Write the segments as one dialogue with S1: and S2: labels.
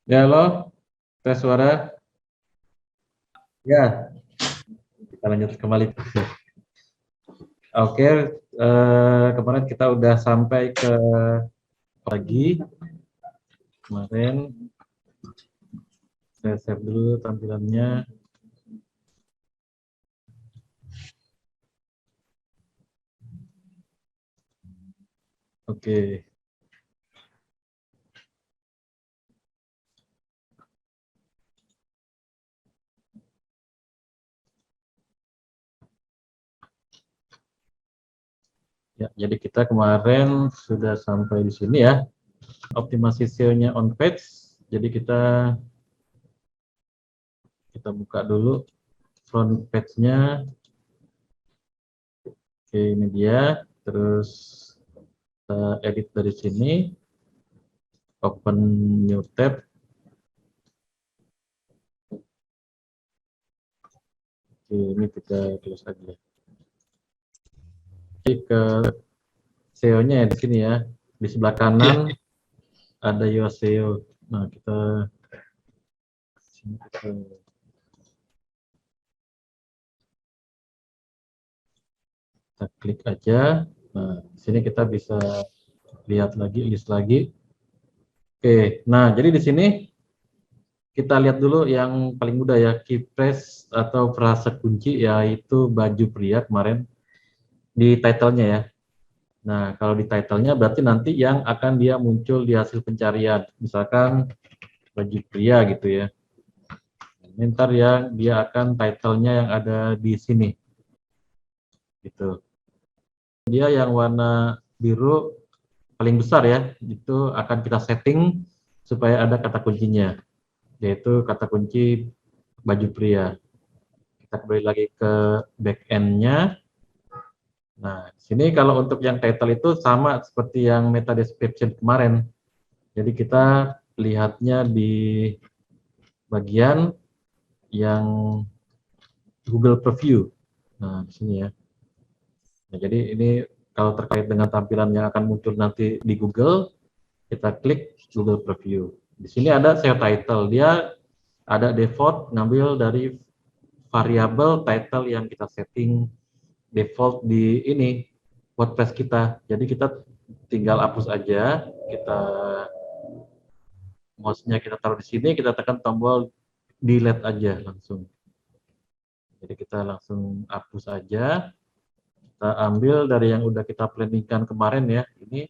S1: Ya, halo, tes suara. Ya, kita lanjut kembali. Oke, kemarin kita udah sampai ke pagi. Kemarin saya share dulu tampilannya. Oke. Ya, jadi kita kemarin sudah sampai di sini ya. Optimasi SEO-nya on page. Jadi kita buka dulu front page-nya. Oke, ini dia. Terus kita edit dari sini. Open new tab. Oke, ini kita close aja. Jadi ke SEO-nya ya di sini ya. Di sebelah kanan ada Your SEO. Nah, kita klik aja. Nah, di sini kita bisa lihat lagi, list lagi. Oke, nah jadi di sini kita lihat dulu yang paling mudah ya, key phrase atau frasa kunci, yaitu baju pria kemarin di title-nya ya. Nah, kalau di title-nya berarti nanti yang akan dia muncul di hasil pencarian. Misalkan baju pria gitu ya. Ini ntar yang dia akan title-nya yang ada di sini. Gitu. Dia yang warna biru paling besar ya, itu akan kita setting supaya ada kata kuncinya, yaitu kata kunci baju pria. Kita kembali lagi ke back end-nya. Nah, sini kalau untuk yang title itu sama seperti yang meta description kemarin. Jadi kita lihatnya di bagian yang Google Preview. Nah, di sini ya. Nah, jadi ini kalau terkait dengan tampilan yang akan muncul nanti di Google, kita klik Google Preview. Di sini ada SEO title, dia ada default ngambil dari variabel title yang kita setting default di ini WordPress kita. Jadi kita tinggal hapus aja, kita mouse-nya kita taruh di sini, kita tekan tombol delete aja langsung. Jadi kita langsung hapus aja. Kita ambil dari yang udah kita planningkan kemarin ya. Ini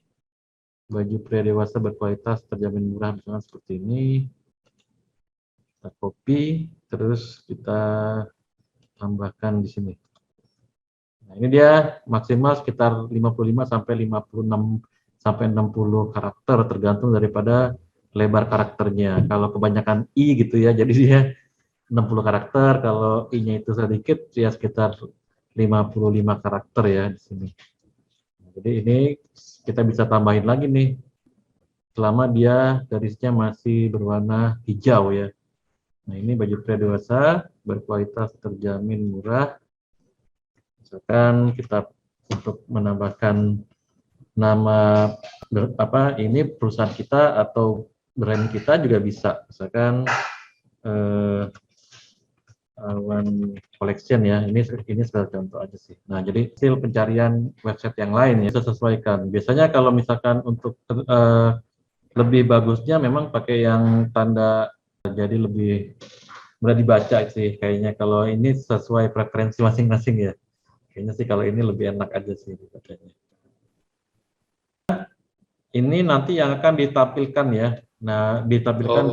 S1: baju pria dewasa berkualitas terjamin murah, misalnya seperti ini. Kita copy, terus kita tambahkan di sini. Nah, ini dia maksimal sekitar 55 sampai 56 sampai 60 karakter tergantung daripada lebar karakternya. Kalau kebanyakan i gitu ya, jadi dia 60 karakter, kalau i-nya itu sedikit ya sekitar 55 karakter ya di sini. Jadi ini kita bisa tambahin lagi nih selama dia garisnya masih berwarna hijau ya. Nah, ini baju pria dewasa berkualitas terjamin murah. Misalkan kita untuk menambahkan nama ini perusahaan kita atau brand kita juga bisa. Misalkan One Collection ya. Ini sebagai contoh aja sih. Nah, jadi hasil pencarian website yang lain ya, kita sesuaikan. Biasanya kalau misalkan untuk lebih bagusnya memang pakai yang tanda, jadi lebih mudah dibaca sih kayaknya. Kalau ini sesuai preferensi masing-masing ya. Kayaknya sih kalau ini lebih enak aja sih dibacanya. Ini nanti yang akan ditampilkan ya. Nah, ditampilkan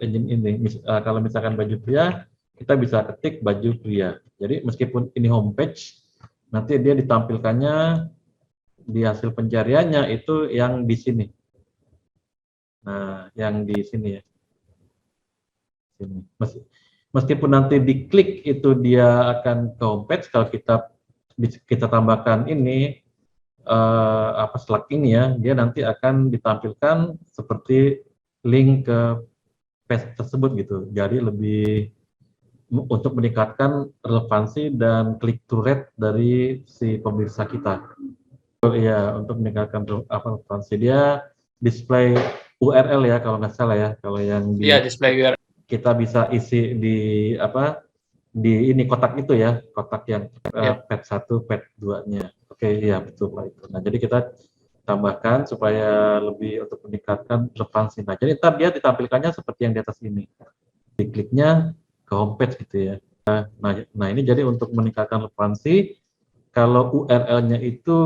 S1: engine ini. Kalau misalkan baju pria, kita bisa ketik baju pria. Jadi meskipun ini homepage, nanti dia ditampilkannya di hasil pencariannya itu yang di sini. Nah, yang di sini ya. Sini. Meskipun nanti diklik itu dia akan ke homepage, kalau kita tambahkan ini Slack ini ya, dia nanti akan ditampilkan seperti link ke page tersebut gitu. Jadi lebih untuk meningkatkan relevansi dan click through rate dari si pemirsa kita. Iya, untuk meningkatkan relevansi dia display URL ya kalau nggak salah ya, kalau yang di
S2: display URL.
S1: kita bisa isi di apa di ini kotak itu ya, kotak yang pet 1, pet 2-nya. Oke, iya betul Pak itu. Nah, jadi kita tambahkan supaya lebih untuk meningkatkan relevansi. Nah, jadi ntar dia ditampilkannya seperti yang di atas ini. Dikliknya ke homepage gitu ya. Nah ini jadi untuk meningkatkan relevansi, kalau URL-nya itu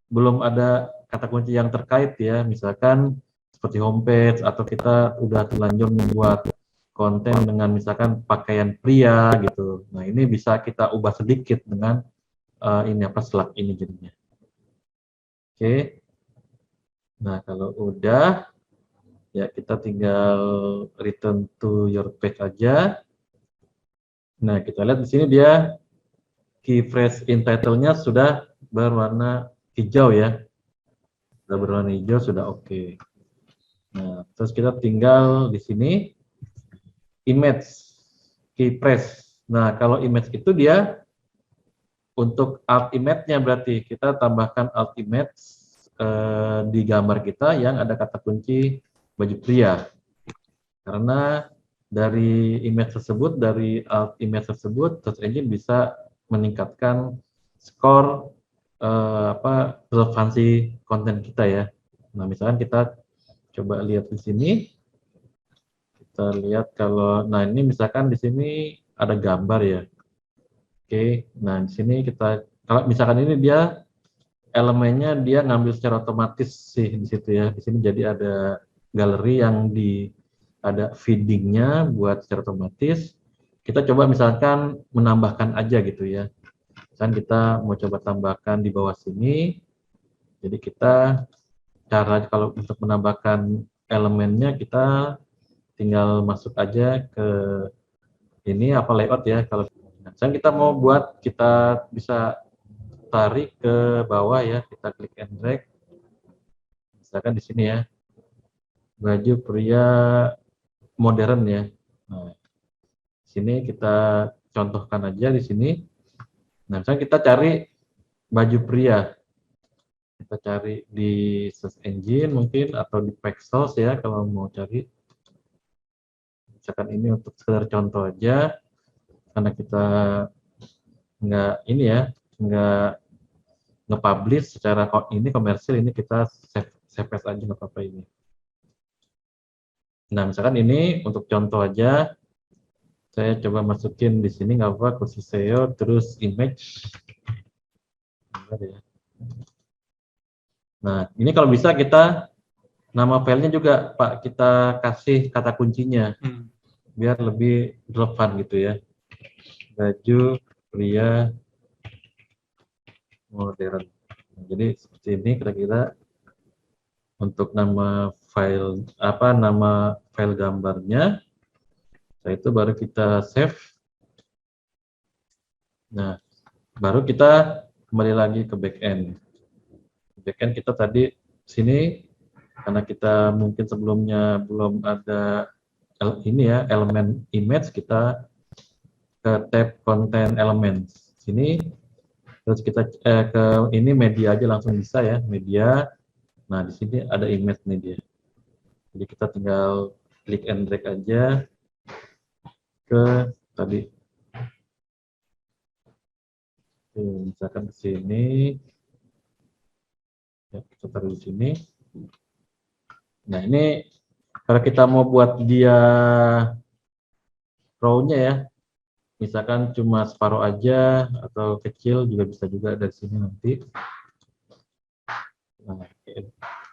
S1: belum ada kata kunci yang terkait ya, misalkan seperti homepage atau kita udah terlanjur membuat konten dengan misalkan pakaian pria gitu. Nah ini bisa kita ubah sedikit dengan ini apa slug ini jadinya. Oke. Nah kalau udah ya kita tinggal return to your page aja. Nah kita lihat di sini dia key phrase in title-nya sudah berwarna hijau ya. Sudah berwarna hijau sudah oke. Nah, terus kita tinggal di sini image key phrase. Nah, kalau image itu dia untuk alt image-nya berarti kita tambahkan alt image di gambar kita yang ada kata kunci baju pria. Karena dari image tersebut, dari alt image tersebut, search engine bisa meningkatkan skor relevansi konten kita ya. Nah, misalkan kita coba lihat di sini, kita lihat kalau, nah ini misalkan di sini ada gambar ya. Oke, nah di sini kita, kalau misalkan ini dia elemennya dia ngambil secara otomatis sih di situ ya. Di sini jadi ada galeri yang ada feedingnya buat secara otomatis. Kita coba misalkan menambahkan aja gitu ya. Misalkan kita mau coba tambahkan di bawah sini. Jadi kita cara kalau untuk menambahkan elemennya kita tinggal masuk aja ke ini apa layout ya. Kalau misalkan kita mau buat, kita bisa tarik ke bawah ya, kita klik and drag. Misalkan di sini ya, baju pria modern ya. Nah, sini kita contohkan aja di sini. Nah, misalnya kita cari baju pria, kita cari di search engine mungkin atau di Pexels ya kalau mau cari. Misalkan ini untuk sekedar contoh aja, karena kita nggak ini ya, nggak nge-publish secara ini komersil, ini kita save as aja nggak apa-apa ini. Nah, misalkan ini untuk contoh aja, saya coba masukin di sini nggak apa, khusus SEO, terus image. Nah, ini kalau bisa kita nama filenya juga Pak kita kasih kata kuncinya biar lebih relevan gitu ya. Baju pria modern. Nah, jadi seperti ini kira-kira untuk nama file gambarnya. Setelah itu baru kita save. Nah, baru kita kembali lagi ke backend. Backend kita tadi sini karena kita mungkin sebelumnya belum ada ini ya elemen image, kita ke tab content elements sini, terus kita ke ini media aja langsung bisa ya, media. Nah di sini ada image media, jadi kita tinggal klik and drag aja ke tadi. Misalkan ke sini ya, kita taruh di sini. Nah ini kalau kita mau buat dia row-nya ya, misalkan cuma separuh aja atau kecil juga bisa juga dari sini nanti. Nah,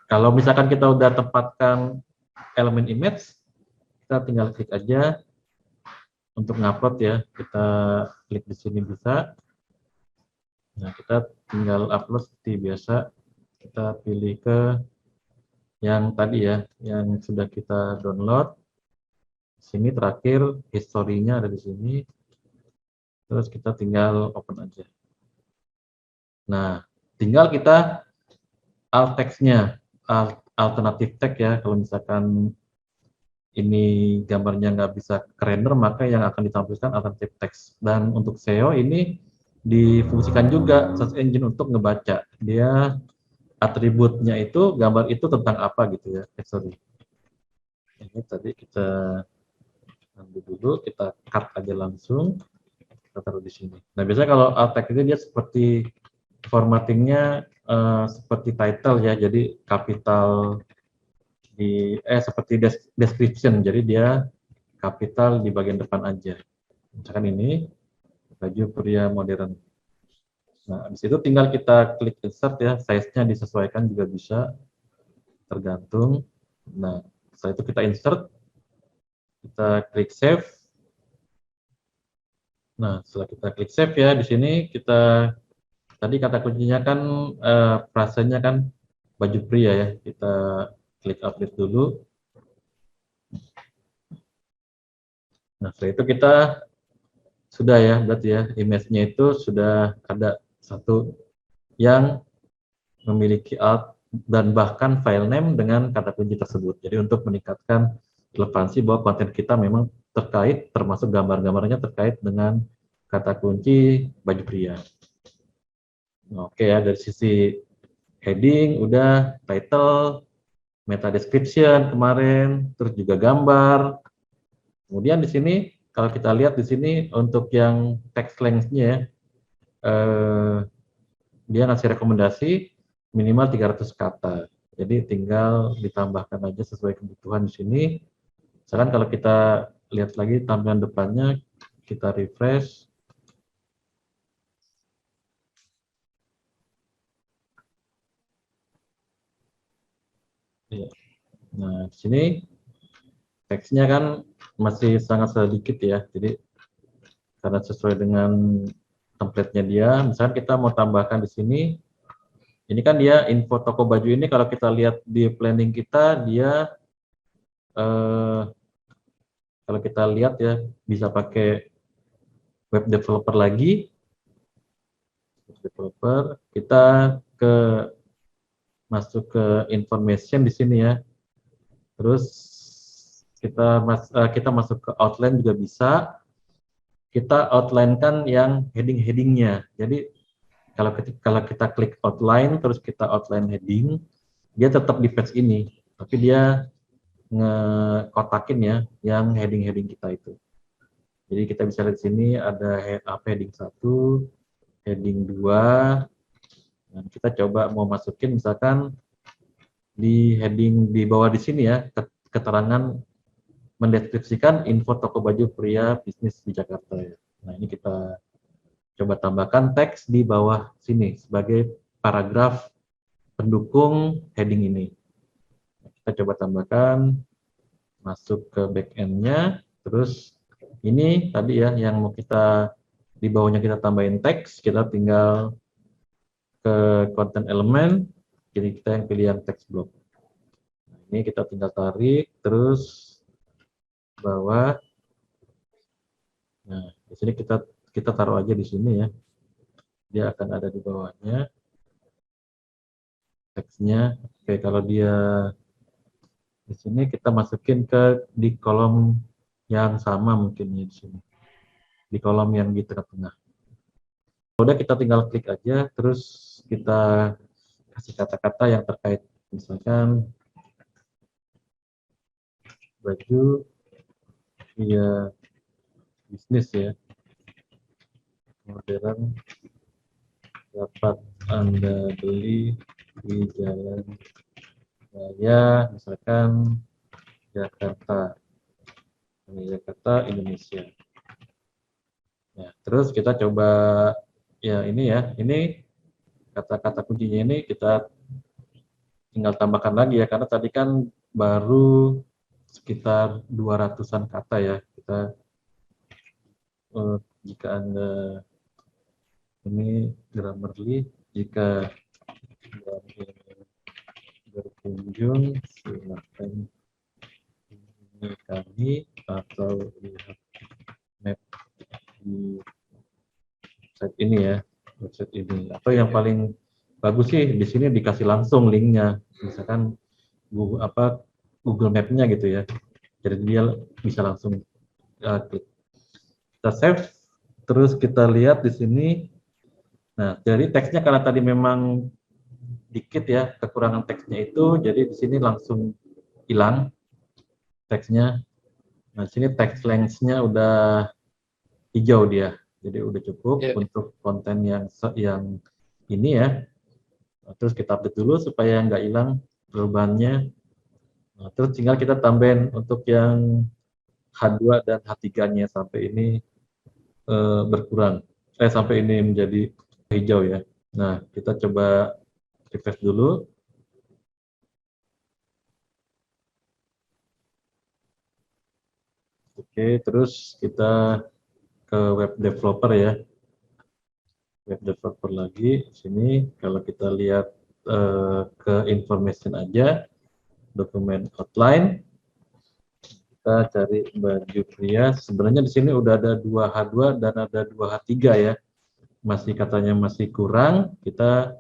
S1: kalau misalkan kita udah tempatkan elemen image, kita tinggal klik aja untuk ngupload ya. Kita klik di sini bisa. Nah, kita tinggal upload seperti biasa. Kita pilih ke yang tadi ya, yang sudah kita download. Sini terakhir historinya ada di sini. Terus kita tinggal open aja. Nah, tinggal kita alt text-nya, alternatif tag ya. Kalau misalkan ini gambarnya nggak bisa render, maka yang akan ditampilkan alternatif text. Dan untuk SEO ini difungsikan juga search engine untuk ngebaca dia atributnya itu, gambar itu tentang apa gitu ya. Sorry. Ini tadi kita ambil dulu, kita cut aja langsung, kita taruh di sini. Nah, biasanya kalau alt text ini dia seperti formattingnya seperti title ya, jadi kapital di seperti description, jadi dia kapital di bagian depan aja. Misalkan ini baju pria modern. Nah, di situ tinggal kita klik insert ya, size-nya disesuaikan juga bisa, tergantung. Nah, setelah itu kita insert, kita klik save. Nah, setelah kita klik save ya, di sini kita tadi kata kuncinya kan frasenya kan baju pria ya. Kita klik update dulu. Nah, setelah itu kita sudah ya, berarti ya, image-nya itu sudah ada satu yang memiliki alt dan bahkan file name dengan kata kunci tersebut. Jadi untuk meningkatkan relevansi bahwa konten kita memang terkait, termasuk gambar-gambarnya terkait dengan kata kunci baju pria. Oke ya, dari sisi heading udah, title, meta description kemarin, terus juga gambar. Kemudian di sini kalau kita lihat di sini untuk yang text length-nya ya, dia ngasih rekomendasi minimal 300 kata. Jadi tinggal ditambahkan aja sesuai kebutuhan di sini. Misalkan kalau kita lihat lagi tampilan depannya, kita refresh. Nah, di sini teksnya kan masih sangat sedikit ya. Jadi karena sesuai dengan template-nya dia, misalkan kita mau tambahkan di sini, ini kan dia info toko baju ini kalau kita lihat di planning kita, dia kalau kita lihat ya bisa pakai web developer lagi, kita ke masuk ke information di sini ya. Terus kita masuk ke outline juga bisa. Kita outline kan yang heading-headingnya. Jadi kalau kita klik outline terus kita outline heading, dia tetap di page ini, tapi dia ngekotakin ya yang heading-heading kita itu. Jadi kita bisa lihat di sini ada heading 1, heading 2. Dan kita coba mau masukin misalkan di heading di bawah di sini ya, keterangan mendeskripsikan info toko baju pria bisnis di Jakarta ya. Nah, ini kita coba tambahkan teks di bawah sini sebagai paragraf pendukung heading ini. Kita coba tambahkan, masuk ke back end-nya, terus ini tadi ya yang mau kita di bawahnya kita tambahin teks, kita tinggal ke content element, jadi kita yang pilih yang text block. Nah, ini kita tinggal tarik, terus bawah. Nah, di sini kita taruh aja di sini ya. Dia akan ada di bawahnya teksnya. Oke, kalau dia di sini kita masukin di kolom yang sama mungkin ya di sini. Di kolom yang di tengah-tengah. Udah kita tinggal klik aja, terus kita kasih kata-kata yang terkait. Misalkan baju via bisnis ya, modern dapat Anda beli di Jalan Raya, misalkan Jakarta, Indonesia. Ya, terus kita coba ya ini ya, ini kata-kata kuncinya ini kita tinggal tambahkan lagi ya, karena tadi kan baru sekitar 200-an kata ya. Kita jika Anda ini Grammarly, jika berkunjung silakan hubungi kami atau lihat map di website ini ya, website ini. Atau yang paling bagus sih di sini dikasih langsung linknya, misalkan Google Map-nya gitu ya. Jadi dia bisa langsung klik. Kita save, terus kita lihat di sini. Nah, jadi teksnya karena tadi memang dikit ya kekurangan teksnya itu, jadi di sini langsung hilang. teksnya. Nah, sini text length-nya udah hijau dia. Jadi udah cukup untuk konten yang ini ya. Nah, terus kita update dulu supaya nggak hilang perubahannya. Nah, terus tinggal kita tambahin untuk yang H2 dan H3-nya sampai ini berkurang. Sampai ini menjadi hijau ya. Nah, kita coba refresh dulu. Oke, terus kita ke web developer ya. Web developer lagi. Sini kalau kita lihat ke information aja, dokumen outline, kita cari baju pria. Sebenarnya di sini udah ada 2H2 dan ada 2H3 ya. Masih katanya masih kurang, kita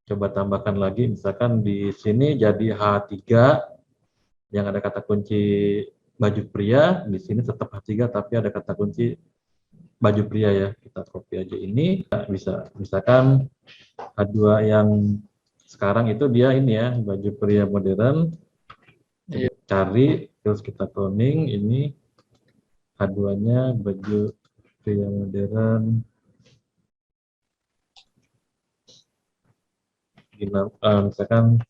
S1: coba tambahkan lagi. Misalkan di sini jadi H3 yang ada kata kunci baju pria, di sini tetap H3 tapi ada kata kunci baju pria ya. Kita copy aja ini, bisa. Misalkan H2 yang sekarang itu dia ini ya, baju pria modern. Jadi cari, terus kita cloning ini H2-nya baju pria modern. Misalkan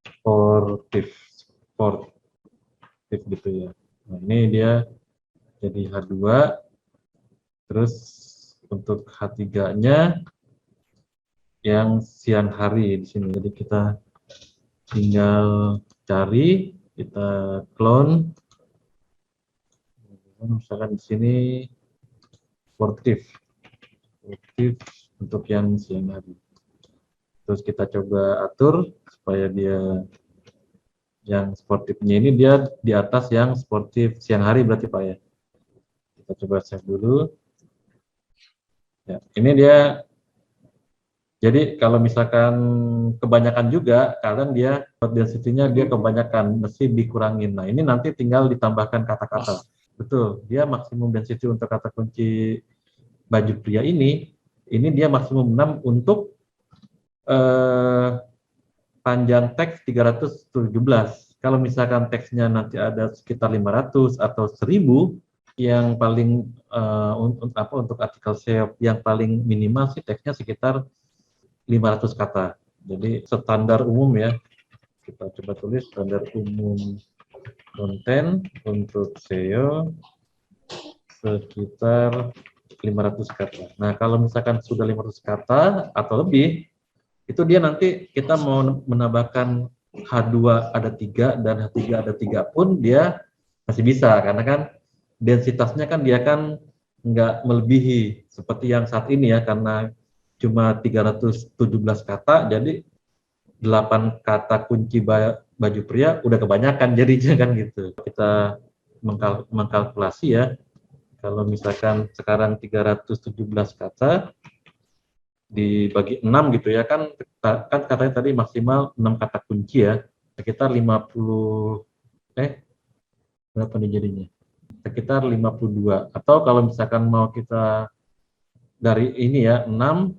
S1: sportif gitu ya. Nah, ini dia jadi H2, terus untuk H3-nya yang siang hari di sini. Jadi kita tinggal cari, kita clone. Misalkan di sini sportif untuk yang siang hari. Terus kita coba atur supaya dia yang sportifnya ini dia di atas yang sportif siang hari berarti Pak ya. Kita coba save dulu. Ya, ini dia. Jadi kalau misalkan kebanyakan juga, kadang dia density-nya dia kebanyakan, mesti dikurangin. Nah ini nanti tinggal ditambahkan kata-kata. Betul, dia maksimum density untuk kata kunci baju pria ini dia maksimum 6 untuk panjang teks 317. Kalau misalkan teksnya nanti ada sekitar 500 atau 1000, yang paling untuk artikel SEO yang paling minimal sih teksnya sekitar 500 kata. Jadi standar umum ya. Kita coba tulis standar umum konten untuk SEO sekitar 500 kata. Nah, kalau misalkan sudah 500 kata atau lebih, itu dia nanti kita mau menambahkan H2 ada 3 dan H3 ada 3 pun dia masih bisa, karena kan densitasnya kan dia kan nggak melebihi seperti yang saat ini ya, karena cuma 317 kata, jadi 8 kata kunci baju pria udah kebanyakan jadinya kan gitu. Kita mengkalkulasi ya, kalau misalkan sekarang 317 kata dibagi 6 gitu ya, kan katanya tadi maksimal 6 kata kunci ya, sekitar 50 berapa nih jadinya? Sekitar 52. Atau kalau misalkan mau kita dari ini ya, 6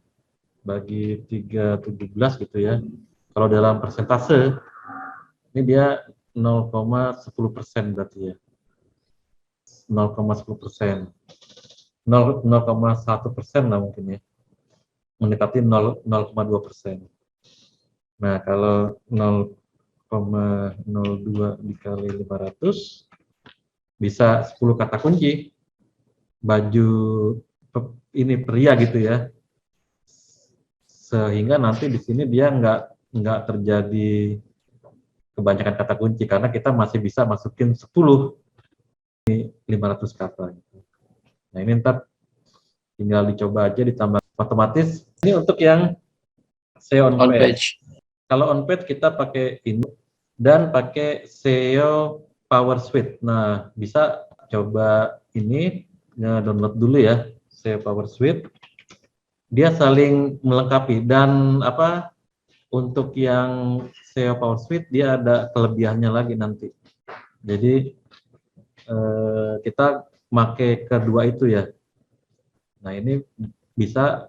S1: bagi 317 gitu ya. Kalau dalam persentase ini dia 0,10% berarti ya. 0,10%. 0,1% lah mungkin ya. Mendekati 0,2%. Nah, kalau 0,02 dikali 500 bisa 10 kata kunci baju ini pria gitu ya. Sehingga nanti di sini dia nggak terjadi kebanyakan kata kunci karena kita masih bisa masukin 10 500 kata. Nah, ini ntar tinggal dicoba aja ditambah otomatis. Ini untuk yang SEO on page. Kalau on page kita pakai ini dan pakai SEO Power Suite. Nah, bisa coba ini download dulu ya, SEO Power Suite. Dia saling melengkapi dan untuk yang SEO Power Suite dia ada kelebihannya lagi nanti. Jadi kita pakai kedua itu ya. Nah, ini bisa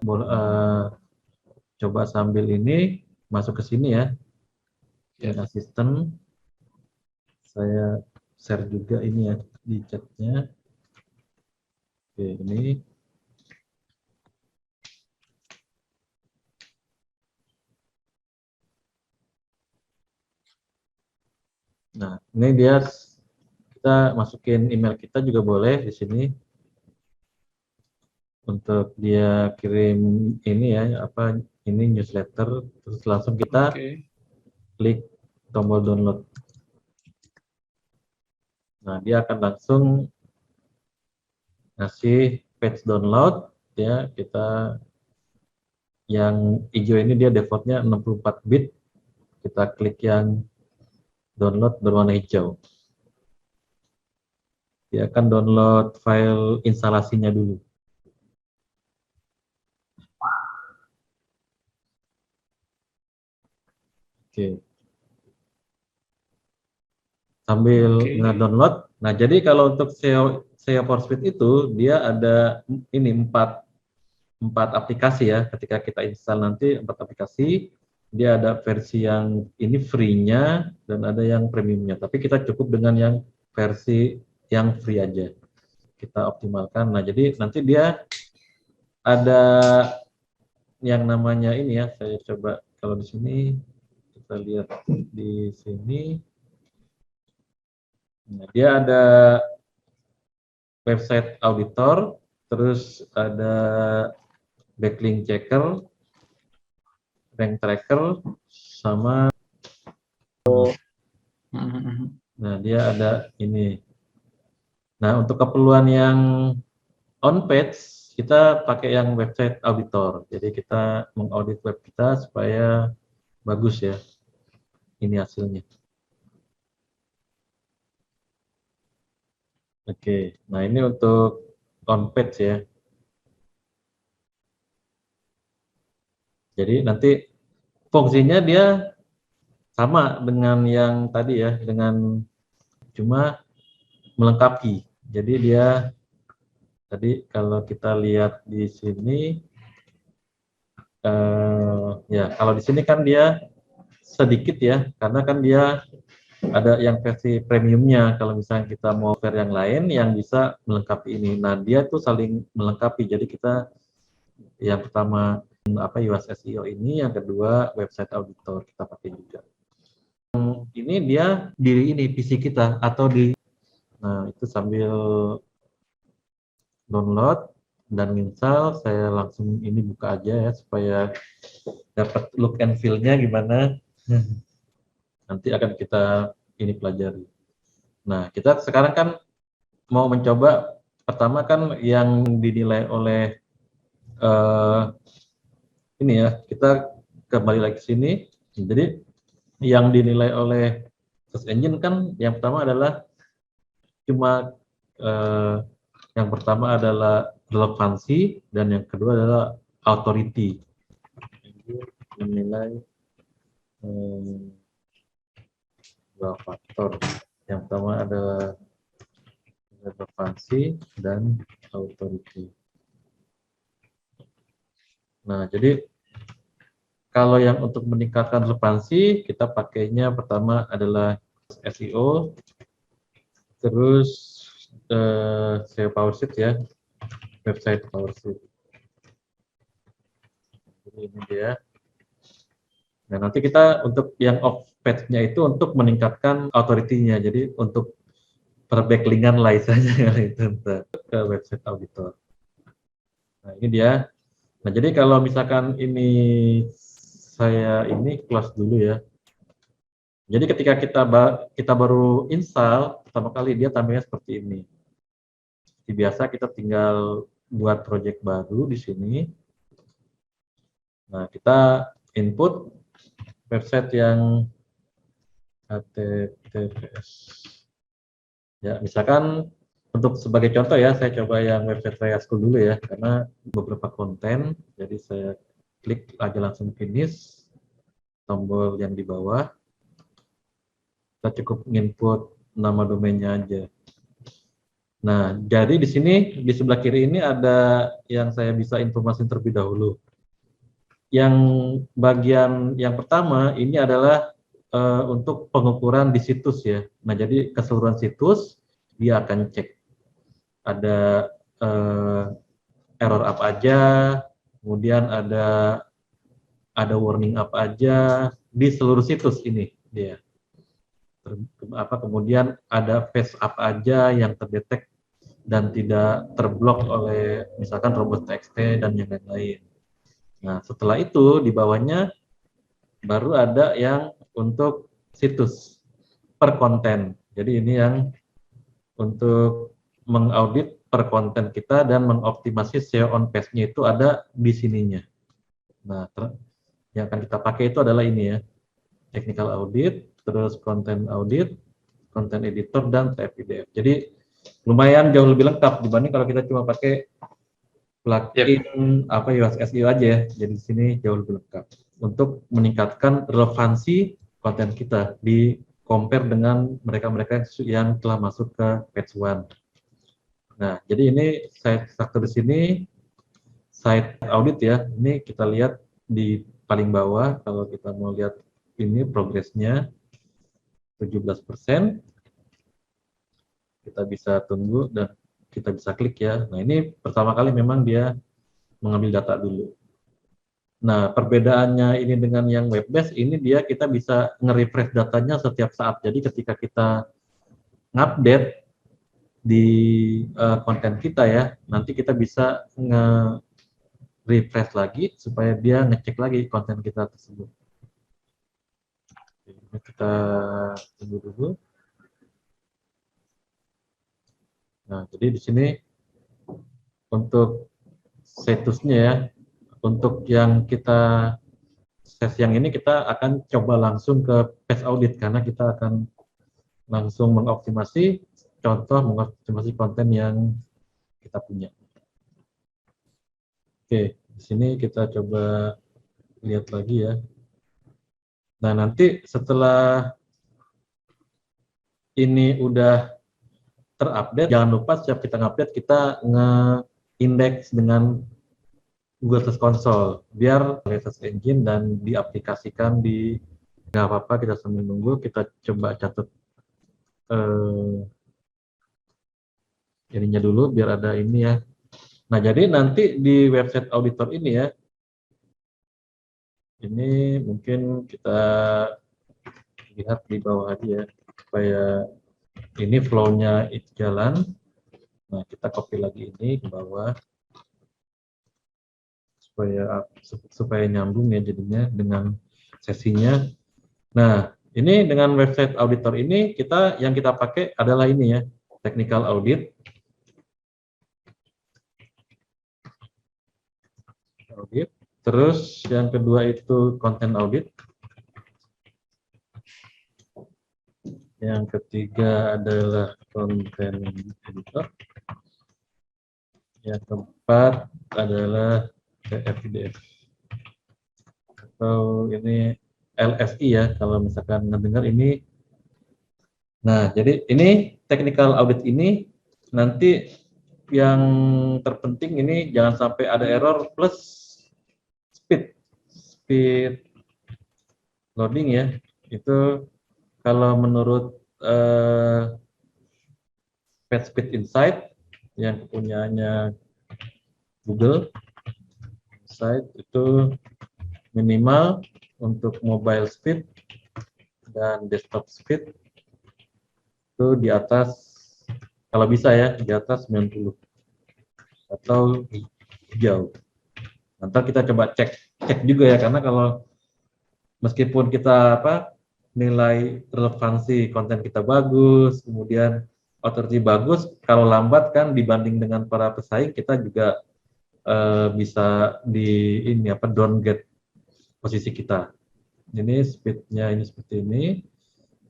S1: coba sambil ini masuk ke sini ya. Asisten saya share juga ini ya di chatnya. Oke, ini. Nah, ini dia, kita masukin email kita juga boleh di sini untuk dia kirim ini ya, apa ini newsletter, terus langsung kita klik tombol download. Nah, dia akan langsung ngasih page download ya. Kita yang hijau ini dia defaultnya 64 bit, kita klik yang download berwarna hijau. Dia akan download file instalasinya dulu. Oke. Sambil nge-download. Nah, jadi kalau untuk SEO PowerSuite itu dia ada ini empat aplikasi ya. Ketika kita install nanti 4 aplikasi, dia ada versi yang ini free-nya dan ada yang premium-nya. Tapi kita cukup dengan yang versi yang free aja. Kita optimalkan. Nah, jadi nanti dia ada yang namanya ini ya. Saya coba kalau di sini kita lihat di sini. Nah, dia ada website auditor, terus ada backlink checker, rank tracker, sama nah dia ada ini. Nah, untuk keperluan yang on page kita pakai yang website auditor. Jadi kita mengaudit web kita supaya bagus ya. Ini hasilnya. Oke, nah ini untuk on page ya. Jadi nanti fungsinya dia sama dengan yang tadi ya, dengan cuma melengkapi. Jadi dia tadi kalau kita lihat di sini, ya kalau di sini kan dia sedikit ya, karena kan dia ada yang versi premiumnya. Kalau misalnya kita mau versi yang lain yang bisa melengkapi ini, nah dia tuh saling melengkapi. Jadi kita yang pertama apa UAS SEO ini, yang kedua website auditor kita pakai juga. Ini dia di ini PC kita atau di, nah itu sambil download dan install, saya langsung ini buka aja ya supaya dapat look and feel-nya gimana. Nanti akan kita ini pelajari. Nah, kita sekarang kan mau mencoba pertama kan yang dinilai oleh ini ya, kita kembali lagi ke sini. Jadi yang dinilai oleh search engine kan yang pertama adalah cuma yang pertama adalah relevansi dan yang kedua adalah authority. Menilai dua faktor. Yang pertama adalah relevansi dan authority. Nah, jadi kalau yang untuk meningkatkan relevansi, kita pakainya pertama adalah SEO, terus SEO PowerSuite ya, website PowerSuite. Jadi ini dia. Nah, nanti kita untuk yang off page-nya itu untuk meningkatkan authority-nya. Jadi untuk perbacklink-an lah istilahnya itu ke website auditor. Nah, ini dia. Nah, jadi kalau misalkan ini saya ini close dulu ya. Jadi ketika kita baru install pertama kali dia tampilnya seperti ini. Seperti biasa kita tinggal buat project baru di sini. Nah, kita input website yang HTTPS. Ya, misalkan untuk sebagai contoh ya, saya coba yang website saya school dulu ya, karena beberapa konten, jadi saya klik aja langsung finish, tombol yang di bawah, kita cukup input nama domainnya aja. Nah, jadi di sini di sebelah kiri ini ada yang saya bisa informasi terlebih dahulu. Yang bagian yang pertama ini adalah untuk pengukuran di situs ya. Nah, jadi keseluruhan situs dia akan cek ada error apa aja, kemudian ada warning apa aja di seluruh situs ini dia. Kemudian ada page apa aja yang terdetek dan tidak terblok oleh misalkan robots.txt dan yang lain-lain. Nah, setelah itu di bawahnya baru ada yang untuk situs per konten. Jadi ini yang untuk mengaudit per konten kita dan mengoptimasi SEO on page-nya itu ada di sininya. Nah, yang akan kita pakai itu adalah ini ya, technical audit, terus content audit, content editor, dan TF-IDF. Jadi lumayan jauh lebih lengkap dibanding kalau kita cuma pakai plugin UX SEO aja ya. Jadi di sini jauh lebih lengkap untuk meningkatkan relevansi konten kita di compare dengan mereka-mereka yang telah masuk ke page one. Nah, jadi ini site structure di sini site audit ya. Ini kita lihat di paling bawah kalau kita mau lihat ini progresnya 17%. Kita bisa tunggu dan kita bisa klik ya. Nah, ini pertama kali memang dia mengambil data dulu. Nah, perbedaannya ini dengan yang web based, ini dia kita bisa nge-refresh datanya setiap saat. Jadi ketika kita ngupdate di konten kita ya, nanti kita bisa nge-refresh lagi supaya dia ngecek lagi konten kita tersebut. Ini kita tunggu dulu. Nah, jadi di sini untuk statusnya ya, untuk yang kita sesi yang ini kita akan coba langsung ke page audit karena kita akan langsung mengoptimasi konten yang kita punya. Oke, di sini kita coba lihat lagi ya. Nah, nanti setelah ini udah terupdate, jangan lupa setiap kita ngupdate kita nge-index dengan Google Search Console biar search engine dan diaplikasikan di nggak apa-apa kita sambil nunggu kita coba catat ininya dulu biar ada ini ya. Nah, jadi nanti di website auditor ini ya, ini mungkin kita lihat di bawah aja ya, supaya ini flow-nya itu jalan. Nah, kita copy lagi ini ke bawah supaya nyambung ya jadinya dengan sesinya. Nah, ini dengan website auditor ini yang kita pakai adalah ini ya, technical audit. Terus yang kedua itu content audit. Yang ketiga adalah content editor. Yang keempat adalah TF-IDF. Atau ini LSI ya, kalau misalkan mendengar ini. Nah, jadi ini technical audit ini nanti yang terpenting ini jangan sampai ada error plus speed loading ya. Itu kalau menurut PageSpeed Insight yang punyanya Google Insight itu minimal untuk mobile speed dan desktop speed itu di atas, kalau bisa ya, di atas 90 atau jauh. Nanti kita coba cek juga ya, karena kalau meskipun kita nilai relevansi konten kita bagus, kemudian authority bagus, kalau lambat kan dibanding dengan para pesaing kita juga bisa downgrade posisi kita. Ini speednya ini seperti ini.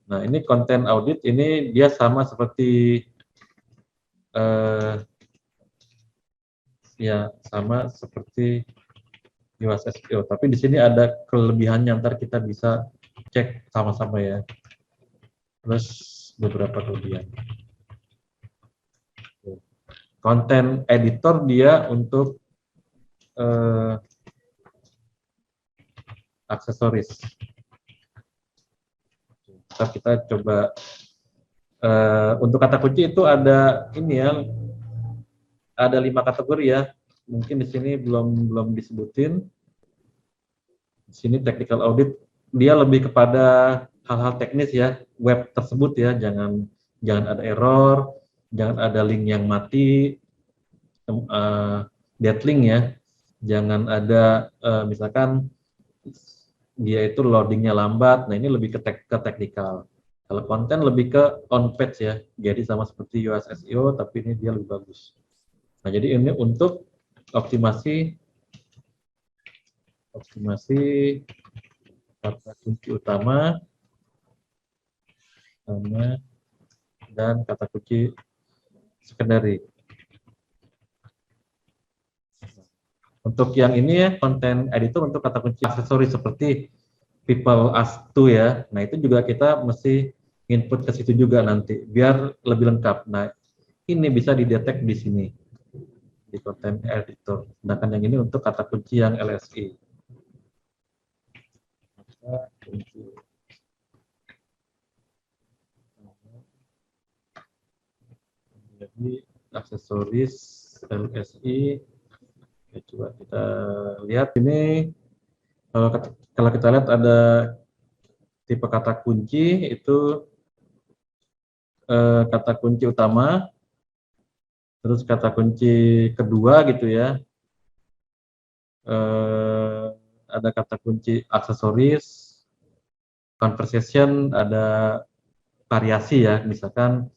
S1: Nah, ini content audit ini dia sama seperti sama seperti UX SEO, tapi di sini ada kelebihannya, ntar kita bisa cek sama-sama ya. Terus beberapa kelebihan. Content editor dia untuk aksesoris. kita coba untuk kata kunci itu ada ini ya, ada 5 kategori ya. Mungkin di sini belum disebutin. Di sini technical audit dia lebih kepada hal-hal teknis ya, web tersebut ya, jangan ada error, jangan ada link yang mati, dead link ya, jangan ada misalkan dia itu loadingnya lambat. Nah ini lebih ke teknikal. Kalau konten lebih ke on page ya, jadi sama seperti US SEO tapi ini dia lebih bagus. Nah jadi ini untuk optimasi kata kunci utama dan kata kunci secondary. Untuk yang ini ya, konten editor untuk kata kunci aksesoris seperti people ask to ya. Nah, itu juga kita mesti input ke situ juga nanti biar lebih lengkap. Nah, ini bisa didetek di sini di konten editor. Sedangkan yang ini untuk kata kunci yang LSI. Jadi aksesoris LSI. Ya, coba kita lihat ini. Kalau kita lihat ada tipe kata kunci itu kata kunci utama, terus kata kunci kedua gitu ya, ada kata kunci aksesoris, conversation, ada variasi ya, misalkan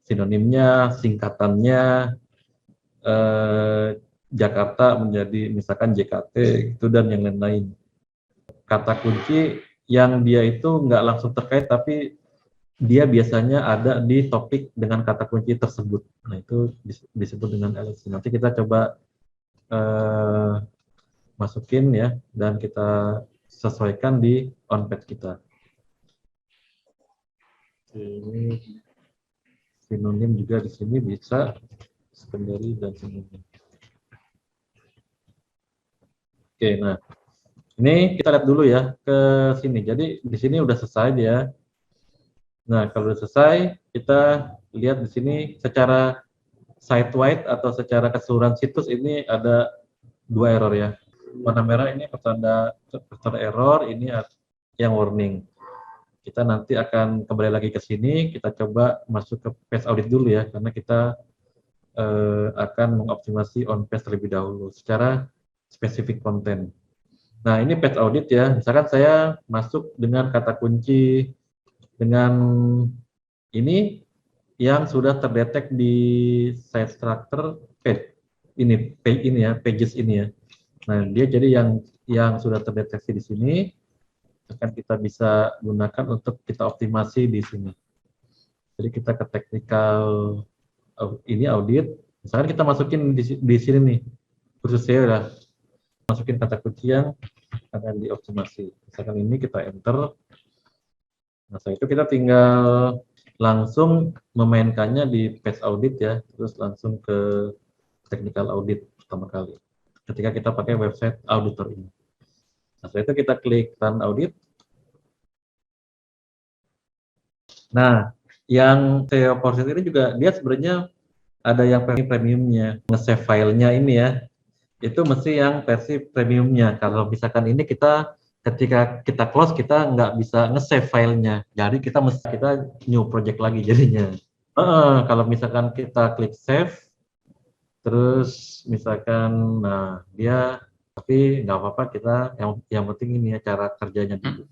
S1: sinonimnya, singkatannya, Jakarta menjadi misalkan JKT itu dan yang lain-lain. Kata kunci yang dia itu nggak langsung terkait tapi dia biasanya ada di topik dengan kata kunci tersebut. Nah itu disebut dengan LSI. Nanti kita coba masukin ya dan kita sesuaikan di on page kita. Ini sinonim juga di sini bisa secondary dan sinonim. Oke, nah ini kita lihat dulu ya ke sini. Jadi di sini udah selesai dia. Nah kalau udah selesai, kita lihat di sini secara site-wide atau secara keseluruhan situs ini ada 2 error ya. Warna merah ini pertanda error, ini yang warning. Kita nanti akan kembali lagi ke sini, kita coba masuk ke page audit dulu ya, karena kita akan mengoptimasi on page terlebih dahulu secara spesifik konten. Nah ini page audit ya, misalkan saya masuk dengan kata kunci dengan ini yang sudah terdetek di site structure page ini ya, pages ini ya. Nah dia jadi yang sudah terdeteksi di sini akan kita bisa gunakan untuk kita optimasi di sini. Jadi kita ke technical ini audit, misalkan kita masukin di sini nih, khusus saya udah masukin kata kunci yang akan dioptimasi. Misalkan ini kita enter, nah setelah itu kita tinggal langsung memainkannya di page audit ya, terus langsung ke technical audit pertama kali. Ketika kita pakai website auditor ini. Nah, setelah itu kita klik run audit. Nah, yang SEO Portrait ini juga dia sebenarnya ada yang premiumnya, nge-save filenya ini ya. Itu mesti yang versi premiumnya. Kalau misalkan ini kita ketika kita close kita nggak bisa nge-save filenya. Jadi kita new project lagi jadinya. Kalau misalkan kita klik save, terus misalkan, nah dia tapi nggak apa-apa kita yang penting ini ya cara kerjanya dulu.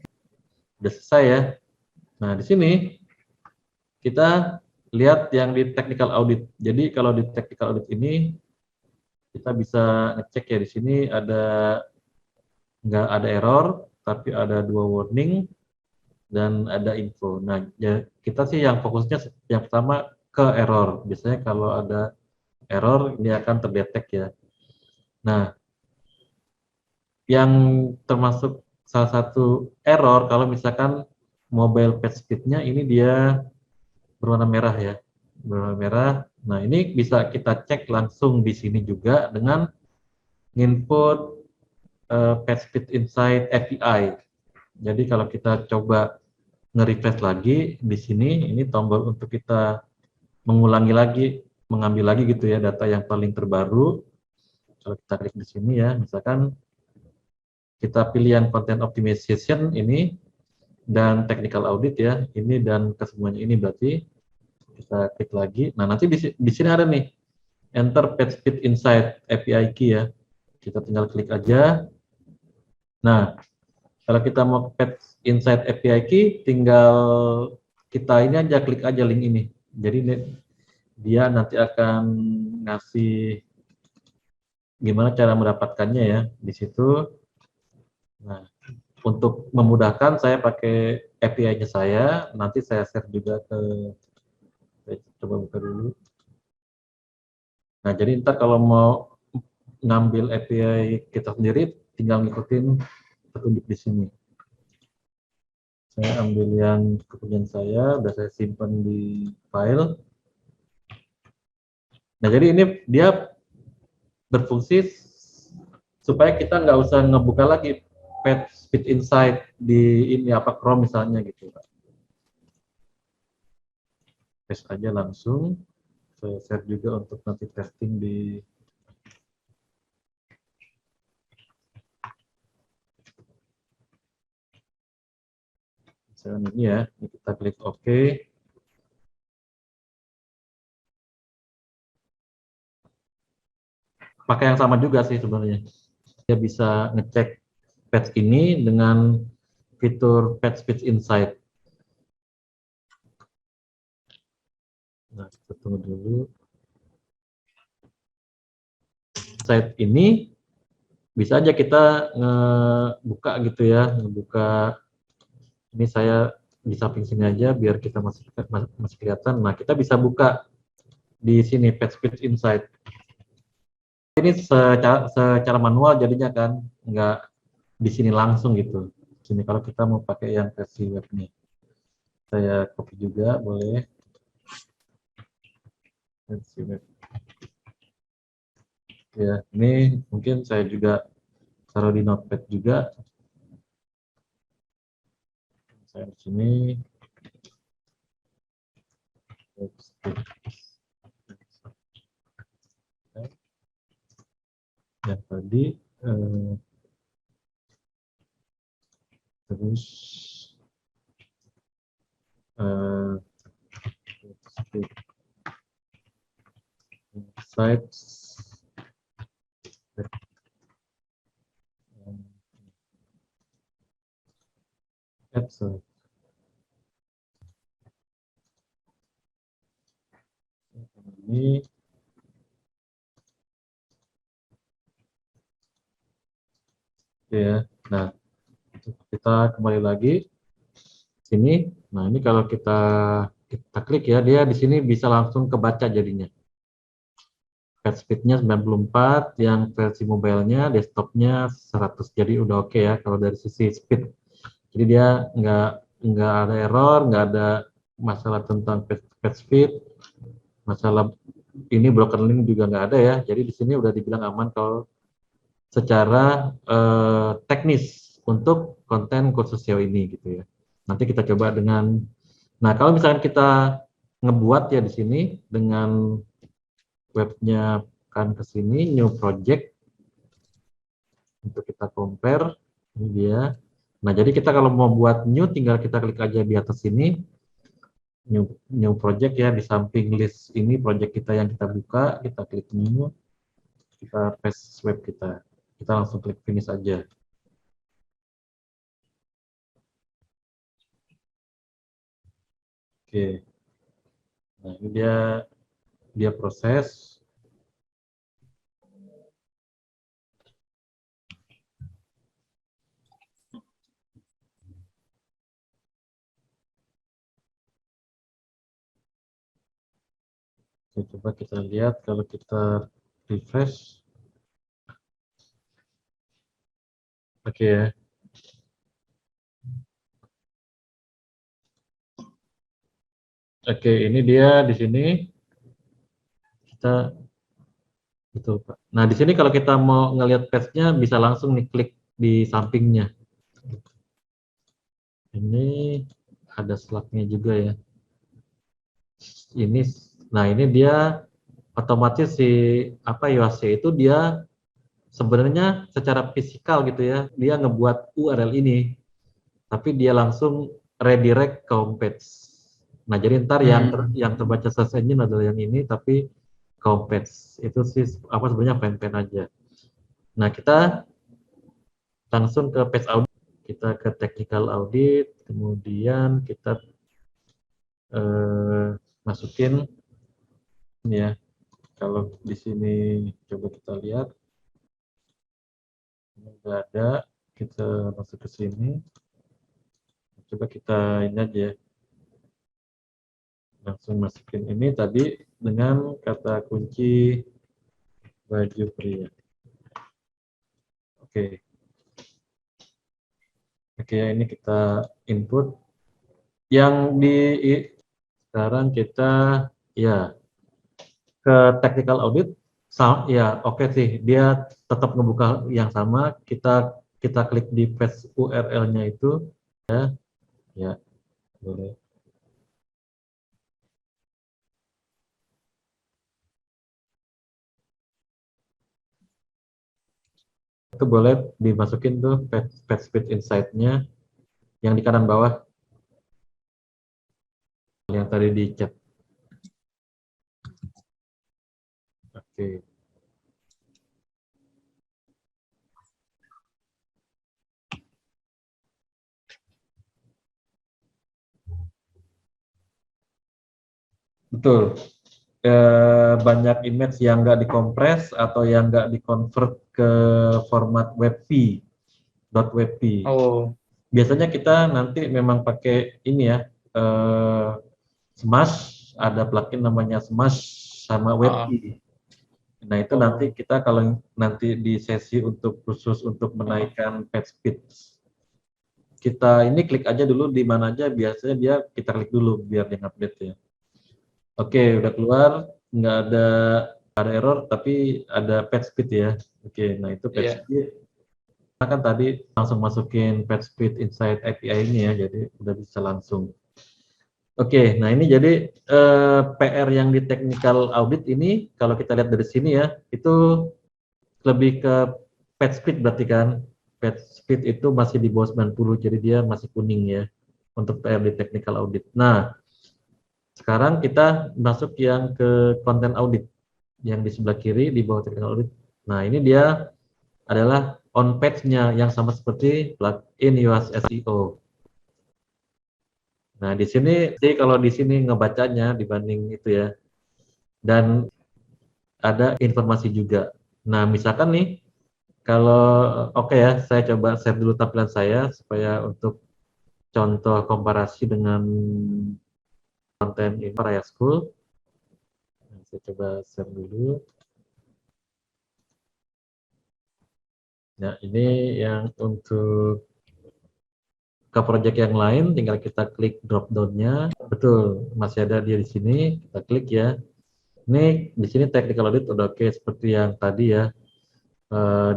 S1: Udah selesai ya. Nah di sini kita lihat yang di technical audit. Jadi kalau di technical audit ini kita bisa ngecek ya di sini ada nggak ada error, tapi ada 2 warning dan ada info. Nah ya, kita sih yang fokusnya yang pertama ke error. Biasanya kalau ada error dia akan terdetek ya. Nah yang termasuk salah satu error kalau misalkan mobile page speed-nya ini dia berwarna merah ya, berwarna merah. Nah ini bisa kita cek langsung di sini juga dengan input page speed insight API. Jadi kalau kita coba nge-refresh lagi di sini, ini tombol untuk kita mengulangi lagi, mengambil lagi gitu ya data yang paling terbaru. Kalau kita klik di sini ya, misalkan kita pilih yang content optimization ini dan technical audit ya, ini dan kesemuanya ini berarti kita klik lagi. Nah, nanti di sini ada nih enter page speed insight API key ya. Kita tinggal klik aja. Nah, kalau kita mau page insight API key, tinggal kita ini aja klik aja link ini. Jadi dia nanti akan ngasih gimana cara mendapatkannya ya di situ. Nah, untuk memudahkan saya pakai API-nya saya, nanti saya share juga ke, saya coba buka dulu. Nah, jadi ntar kalau mau ngambil API kita sendiri, tinggal ngikutin petunjuk di sini. Saya ambil yang kepunyaan saya, udah saya simpan di file. Nah, jadi ini dia berfungsi supaya kita nggak usah ngebuka lagi page speed insight di ini apa Chrome misalnya gitu. Paste aja langsung. Saya share juga untuk nanti testing di misalnya ini ya. Ini kita klik OK. Pakai yang sama juga sih sebenarnya. Dia bisa ngecek page ini dengan fitur page speed insight. Nah, kita tunggu dulu. Insight ini bisa aja kita ngebuka gitu ya, ngebuka. Ini saya di samping sini aja biar kita masih kelihatan. Nah, kita bisa buka di sini page speed insight. Ini secara manual jadinya kan, nggak di sini langsung gitu. Sini kalau kita mau pakai yang versi web nih, saya copy juga boleh. Versi web. Ya, ini mungkin saya juga taruh di notepad juga. Saya di sini. Yang tadi terus sites ini ya. Nah, kita kembali lagi sini. Nah, ini kalau kita klik ya, dia di sini bisa langsung kebaca jadinya. Page speed-nya 94, yang versi mobile-nya, desktop-nya 100. Jadi udah oke ya kalau dari sisi speed. Jadi dia nggak ada error, nggak ada masalah tentang page speed, masalah ini broken link juga nggak ada ya. Jadi di sini udah dibilang aman kalau secara teknis untuk konten kursus SEO ini gitu ya. Nanti kita coba dengan, nah kalau misalkan kita ngebuat ya di sini dengan webnya kan ke sini new project untuk kita compare ini dia. Nah jadi kita kalau mau buat new tinggal kita klik aja di atas sini new project ya, di samping list ini project kita yang kita buka, kita klik new, kita paste web kita langsung klik finish aja. Oke, nah ini dia proses. Oke, coba kita lihat kalau kita refresh. Oke ya. Oke, ini dia di sini kita betul Pak. Nah di sini kalau kita mau ngelihat page-nya bisa langsung nih klik di sampingnya. Ini ada slugnya juga ya. Ini, nah ini dia otomatis si apa UAC itu dia sebenarnya secara fisikal gitu ya, dia ngebuat URL ini, tapi dia langsung redirect ke homepage. Nah jadi ntar yang terbaca search engine adalah yang ini, tapi ke homepage itu sih apa sebenarnya pen aja. Nah kita langsung ke page audit, kita ke technical audit, kemudian kita masukin ya. Kalau di sini coba kita lihat, ini udah ada, kita masuk ke sini. Coba kita ini aja, langsung masukin ini tadi dengan kata kunci baju pria. Oke. Oke, ini kita input. Yang di sekarang kita ya ke technical audit, ya oke sih, dia tetap ngebuka yang sama. Kita klik di paste URL-nya itu ya boleh. Itu boleh dimasukin tuh page speed insight-nya yang di kanan bawah yang tadi di chat. Oke. Betul. Banyak image yang nggak dikompres atau yang nggak dikonvert ke format WebP, .webP.
S2: Oh.
S1: Biasanya kita nanti memang pakai ini ya, Smash, ada plugin namanya Smash sama WebP. Nah itu nanti kita kalau nanti di sesi untuk khusus untuk menaikkan page speed, kita ini klik aja dulu di mana aja, biasanya dia kita klik dulu biar dia update ya. Oke, udah keluar, nggak ada error, tapi ada page speed ya. Oke, nah itu page speed. Kita kan tadi langsung masukin page speed inside API ini ya, jadi udah bisa langsung. Oke, nah ini jadi PR yang di technical audit ini, kalau kita lihat dari sini ya, itu lebih ke page speed berarti kan. Page speed itu masih di bawah 90, jadi dia masih kuning ya, untuk PR di technical audit. Nah, sekarang kita masuk yang ke content audit yang di sebelah kiri di bawah technical audit. Nah, ini dia adalah on page-nya yang sama seperti plugin Yoast SEO. Nah, di sini sih kalau di sini ngebacanya dibanding itu ya. Dan ada informasi juga. Nah, misalkan nih kalau oke ya, saya coba share dulu tampilan saya supaya untuk contoh komparasi dengan konten ini Raya School. Nah, saya coba share dulu. Nah, ini yang untuk ke project yang lain, tinggal kita klik drop down-nya. Betul, masih ada dia di sini. Kita klik ya. Ini di sini technical audit udah oke seperti yang tadi ya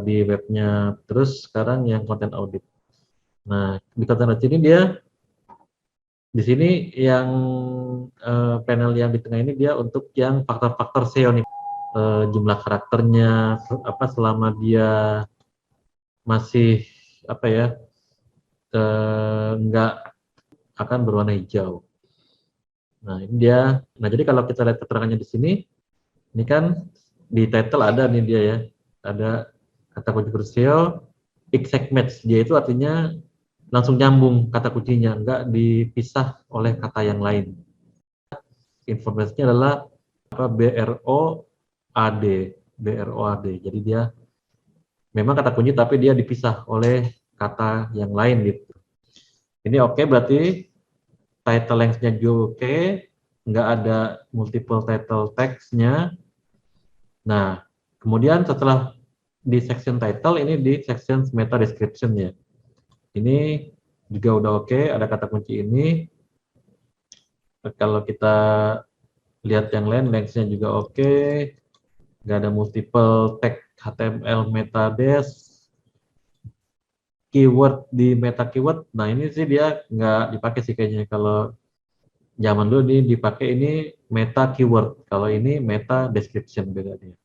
S1: di webnya. Terus sekarang yang content audit. Nah, di content audit ini dia di sini yang panel yang di tengah ini dia untuk yang faktor-faktor SEO nih. Jumlah karakternya apa selama dia masih apa ya nggak akan berwarna hijau. Nah ini dia. Nah jadi kalau kita lihat keterangannya di sini, ini kan di title ada nih dia ya, ada kata kunci SEO, exact match. Dia itu artinya langsung nyambung kata kuncinya, nggak dipisah oleh kata yang lain. Informasinya adalah apa BROAD, BROAD. Jadi dia memang kata kunci tapi dia dipisah oleh kata yang lain gitu. Ini oke berarti title length-nya juga oke, nggak ada multiple title text-nya. Nah, kemudian setelah di section title, ini di section meta description ya. Ini juga udah oke, ada kata kunci ini. Kalau kita lihat yang lain, length-nya juga oke, nggak ada multiple tag HTML meta des. keyword di meta keyword. Nah ini sih dia nggak dipakai sih kayaknya. Kalau zaman dulu ini dipakai ini meta keyword. Kalau ini meta description, beda dia.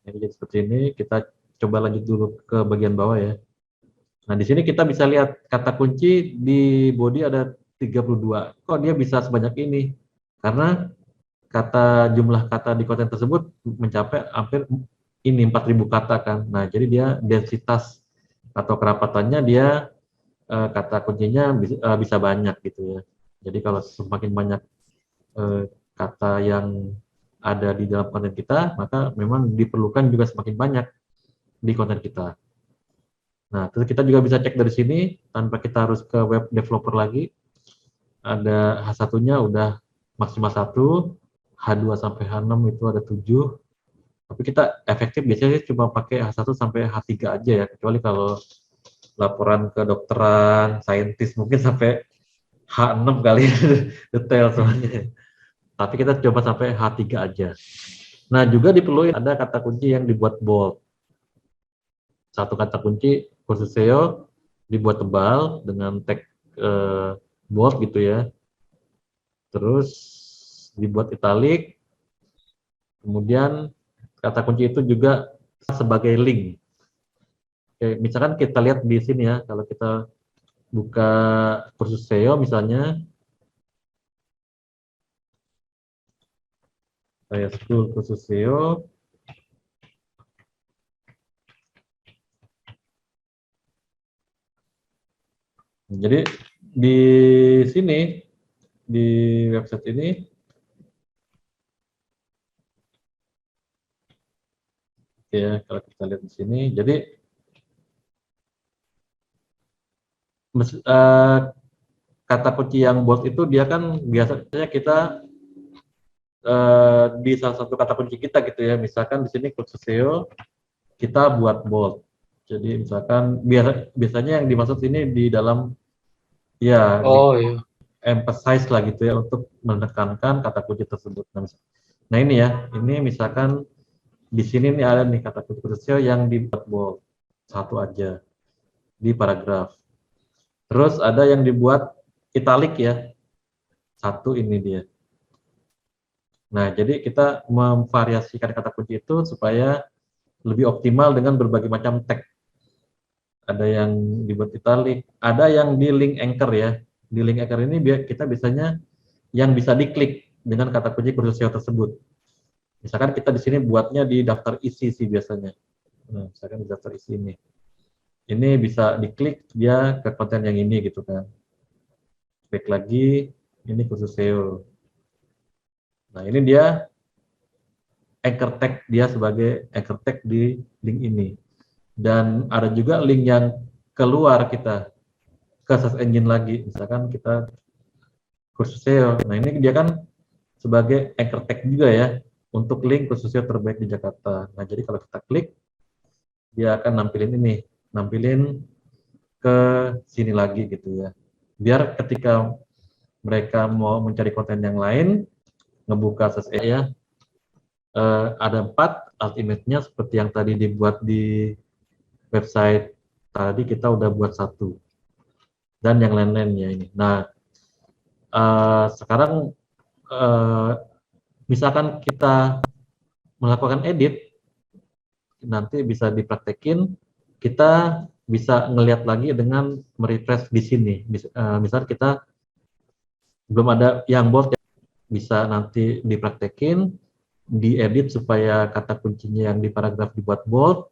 S1: Jadi seperti ini, kita coba lanjut dulu ke bagian bawah ya. Nah di sini kita bisa lihat kata kunci di body ada 32. Kok dia bisa sebanyak ini? Karena jumlah kata di konten tersebut mencapai hampir ini 4.000 kata kan. Nah, jadi dia densitas atau kerapatannya dia kata kuncinya bisa banyak gitu ya. Jadi kalau semakin banyak kata yang ada di dalam konten kita, maka memang diperlukan juga semakin banyak di konten kita. Nah, terus kita juga bisa cek dari sini tanpa kita harus ke web developer lagi. Ada H1-nya udah maksimal 1, H2 sampai H6 itu ada 7. Tapi kita efektif biasanya cuma pakai H1 sampai H3 aja ya, kecuali kalau laporan kedokteran, saintis mungkin sampai H6 kali detail soalnya. Tapi kita coba sampai H3 aja. Nah, juga diperlukan ada kata kunci yang dibuat bold. Satu kata kunci khusus SEO dibuat tebal dengan tag bold gitu ya. Terus dibuat italic. Kemudian kata kunci itu juga sebagai link. Oke, misalkan kita lihat di sini ya, kalau kita buka kursus SEO misalnya, saya school kursus SEO, jadi di sini, di website ini, ya kalau kita lihat di sini, jadi kata kunci yang bold itu dia kan biasanya kita di salah satu kata kunci kita gitu ya, misalkan di sini kursus SEO, kita buat bold. Jadi misalkan biasanya yang dimaksud ini di dalam ya di
S2: Oh iya.
S1: emphasize lah gitu ya untuk menekankan kata kunci tersebut. Nah ini ya, ini misalkan di sini nih ada nih kata kunci krusial yang dibuat bold satu aja di paragraf. Terus ada yang dibuat italic ya, satu ini dia. Nah jadi kita memvariasikan kata kunci itu supaya lebih optimal dengan berbagai macam tag. Ada yang dibuat italic, ada yang di link anchor ya. Di link anchor ini kita biasanya yang bisa diklik dengan kata kunci krusial tersebut. Misalkan kita di sini buatnya di daftar isi sih biasanya. Nah, misalkan di daftar isi ini. Ini bisa diklik dia ke konten yang ini gitu kan. Klik lagi, ini khusus SEO. Nah, ini dia anchor tag dia sebagai anchor tag di link ini. Dan ada juga link yang keluar kita ke search engine lagi. Misalkan kita kursus SEO. Nah, ini dia kan sebagai anchor tag juga ya untuk link kursus SEO terbaik di Jakarta. Nah, jadi kalau kita klik dia akan nampilin ini, nampilin ke sini lagi gitu ya. Biar ketika mereka mau mencari konten yang lain, ngebuka search ya, ada 4 ultimate-nya seperti yang tadi dibuat di website tadi kita udah buat satu dan yang lain-lainnya ini. Nah, sekarang misalkan kita melakukan edit, nanti bisa dipraktekin, kita bisa ngelihat lagi dengan merefresh di sini. Misal kita belum ada yang bold, bisa nanti dipraktekin, diedit supaya kata kuncinya yang di paragraf dibuat bold,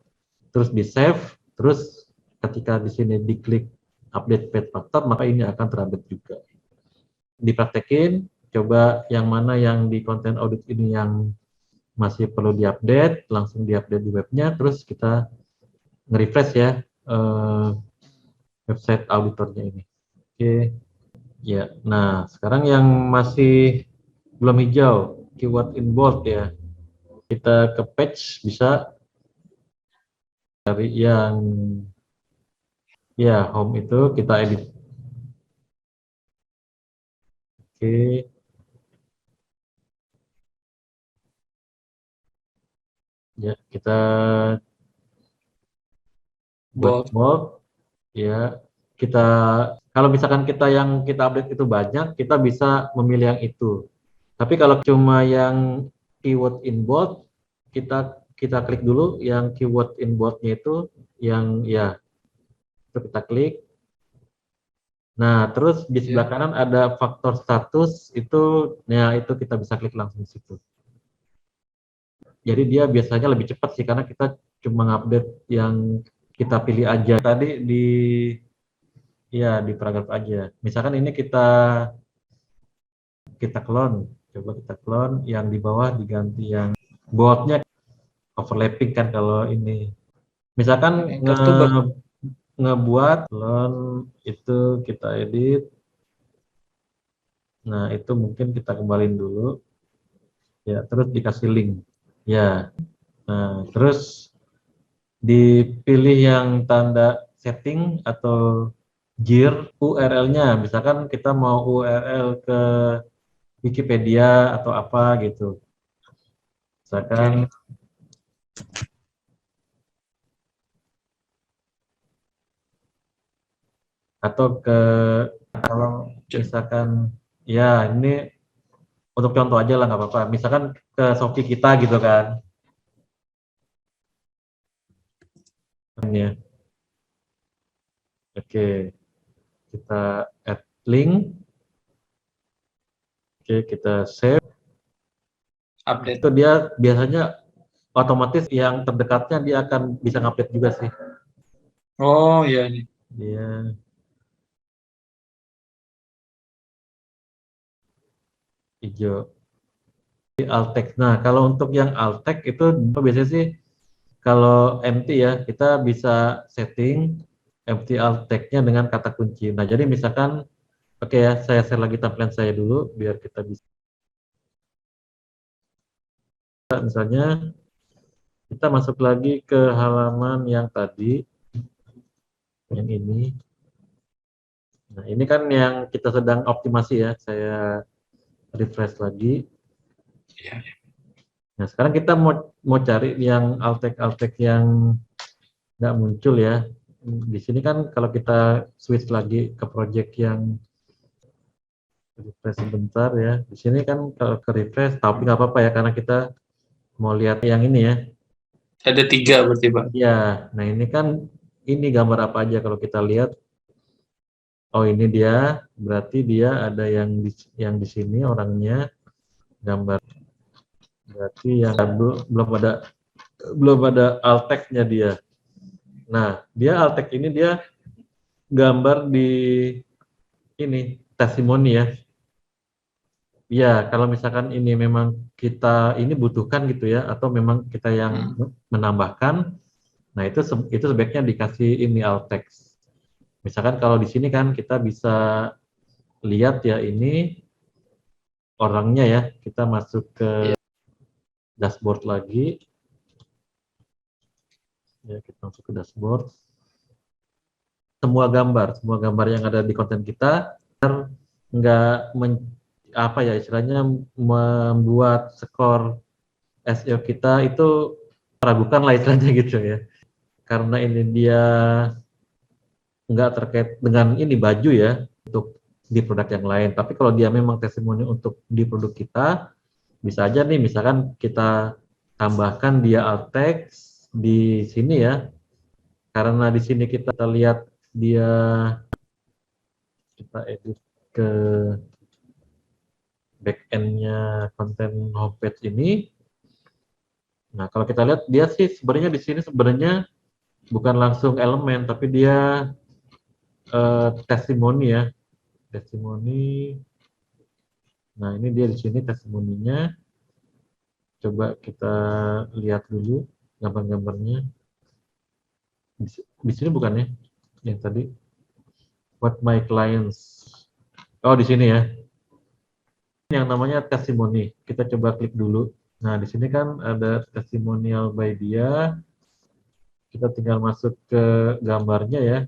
S1: terus di save, terus ketika di sini diklik update page factor, maka ini akan terupdate juga. Dipraktekin, coba yang mana yang di konten audit ini yang masih perlu diupdate, langsung diupdate di webnya, terus kita nge-refresh ya website auditornya ini. Oke, ya. Nah, sekarang yang masih belum hijau, keyword in bold ya. Kita ke page bisa cari yang ya home itu kita edit. Oke, ya kita buat
S2: Bold.
S1: bold. ya kita kalau misalkan kita yang kita update itu banyak, kita bisa memilih yang itu. Tapi kalau cuma yang keyword in bold, kita klik dulu yang keyword in bold-nya itu yang ya itu kita klik. Nah, terus di sebelah
S2: Ya.
S1: kanan ada faktor status itu, nah itu kita bisa klik langsung di situ. Jadi dia biasanya lebih cepat sih karena kita cuma ngupdate yang kita pilih aja. Tadi di paragraf aja. Misalkan ini kita clone, coba kita clone yang di bawah diganti yang boldnya overlapping kan kalau ini. Misalkan
S2: Itu
S1: ngebuat clone itu kita edit. Nah, itu mungkin kita kembaliin dulu ya, terus dikasih link. Ya. Nah, terus dipilih yang tanda setting atau JIR URL-nya. Misalkan kita mau URL ke Wikipedia atau apa gitu. Misalkan
S2: oke.
S1: atau ke kalau misalkan ya ini untuk contoh aja lah nggak apa-apa. Misalkan ke Shopee kita gitu kan. Ya. Oke, kita add link. Oke, kita save.
S2: Update.
S1: Itu dia biasanya otomatis yang terdekatnya dia akan bisa ngupdate juga sih.
S2: Oh iya nih.
S1: Dia hijau. Di alt text. Nah, kalau untuk yang alt text itu biasanya sih kalau empty ya, kita bisa setting empty alt text-nya dengan kata kunci. Nah, jadi misalkan, oke ya, saya share lagi tampilan saya dulu, biar kita bisa. Misalnya, kita masuk lagi ke halaman yang tadi, yang ini. Nah, ini kan yang kita sedang optimasi ya, saya refresh lagi.
S2: Ya.
S1: Nah, sekarang kita mau cari yang alt text yang nggak muncul ya. Di sini kan kalau kita switch lagi ke project yang refresh sebentar ya. Di sini kan kalau ke refresh, tapi nggak apa-apa ya karena kita mau lihat yang ini ya.
S2: Ada 3 berarti Pak.
S1: Ya, nah ini kan ini gambar apa aja kalau kita lihat. Oh ini dia, berarti dia ada yang di sini orangnya gambar. Berarti yang belum ada alt text-nya dia. Nah, dia alt text ini dia gambar di ini testimoni ya. Iya, kalau misalkan ini memang kita ini butuhkan gitu ya, atau memang kita yang
S2: Hmm.
S1: menambahkan, nah itu sebaiknya dikasih ini alt text. Misalkan kalau di sini kan kita bisa lihat ya ini orangnya ya, kita masuk ke
S2: Ya.
S1: dashboard lagi, ya kita masuk ke dashboard. Semua gambar yang ada di konten kita nggak apa ya istilahnya membuat skor SEO kita itu meragukan lah istilahnya gitu ya. Karena ini dia nggak terkait dengan ini baju ya untuk di produk yang lain. Tapi kalau dia memang testimoni untuk di produk kita, bisa aja nih misalkan kita tambahkan dia alt text di sini ya. Karena di sini kita lihat dia kita edit ke backend-nya konten homepage ini. Nah, kalau kita lihat dia sih sebenarnya di sini sebenarnya bukan langsung elemen tapi dia testimoni ya. Testimoni. Nah, ini dia di sini testimoninya. Coba kita lihat dulu gambar-gambarnya. Di sini bukan ya? Yang tadi what my clients. Oh, di sini ya. Yang namanya testimoni. Kita coba klik dulu. Nah, di sini kan ada testimonial by dia. Kita tinggal masuk ke gambarnya ya.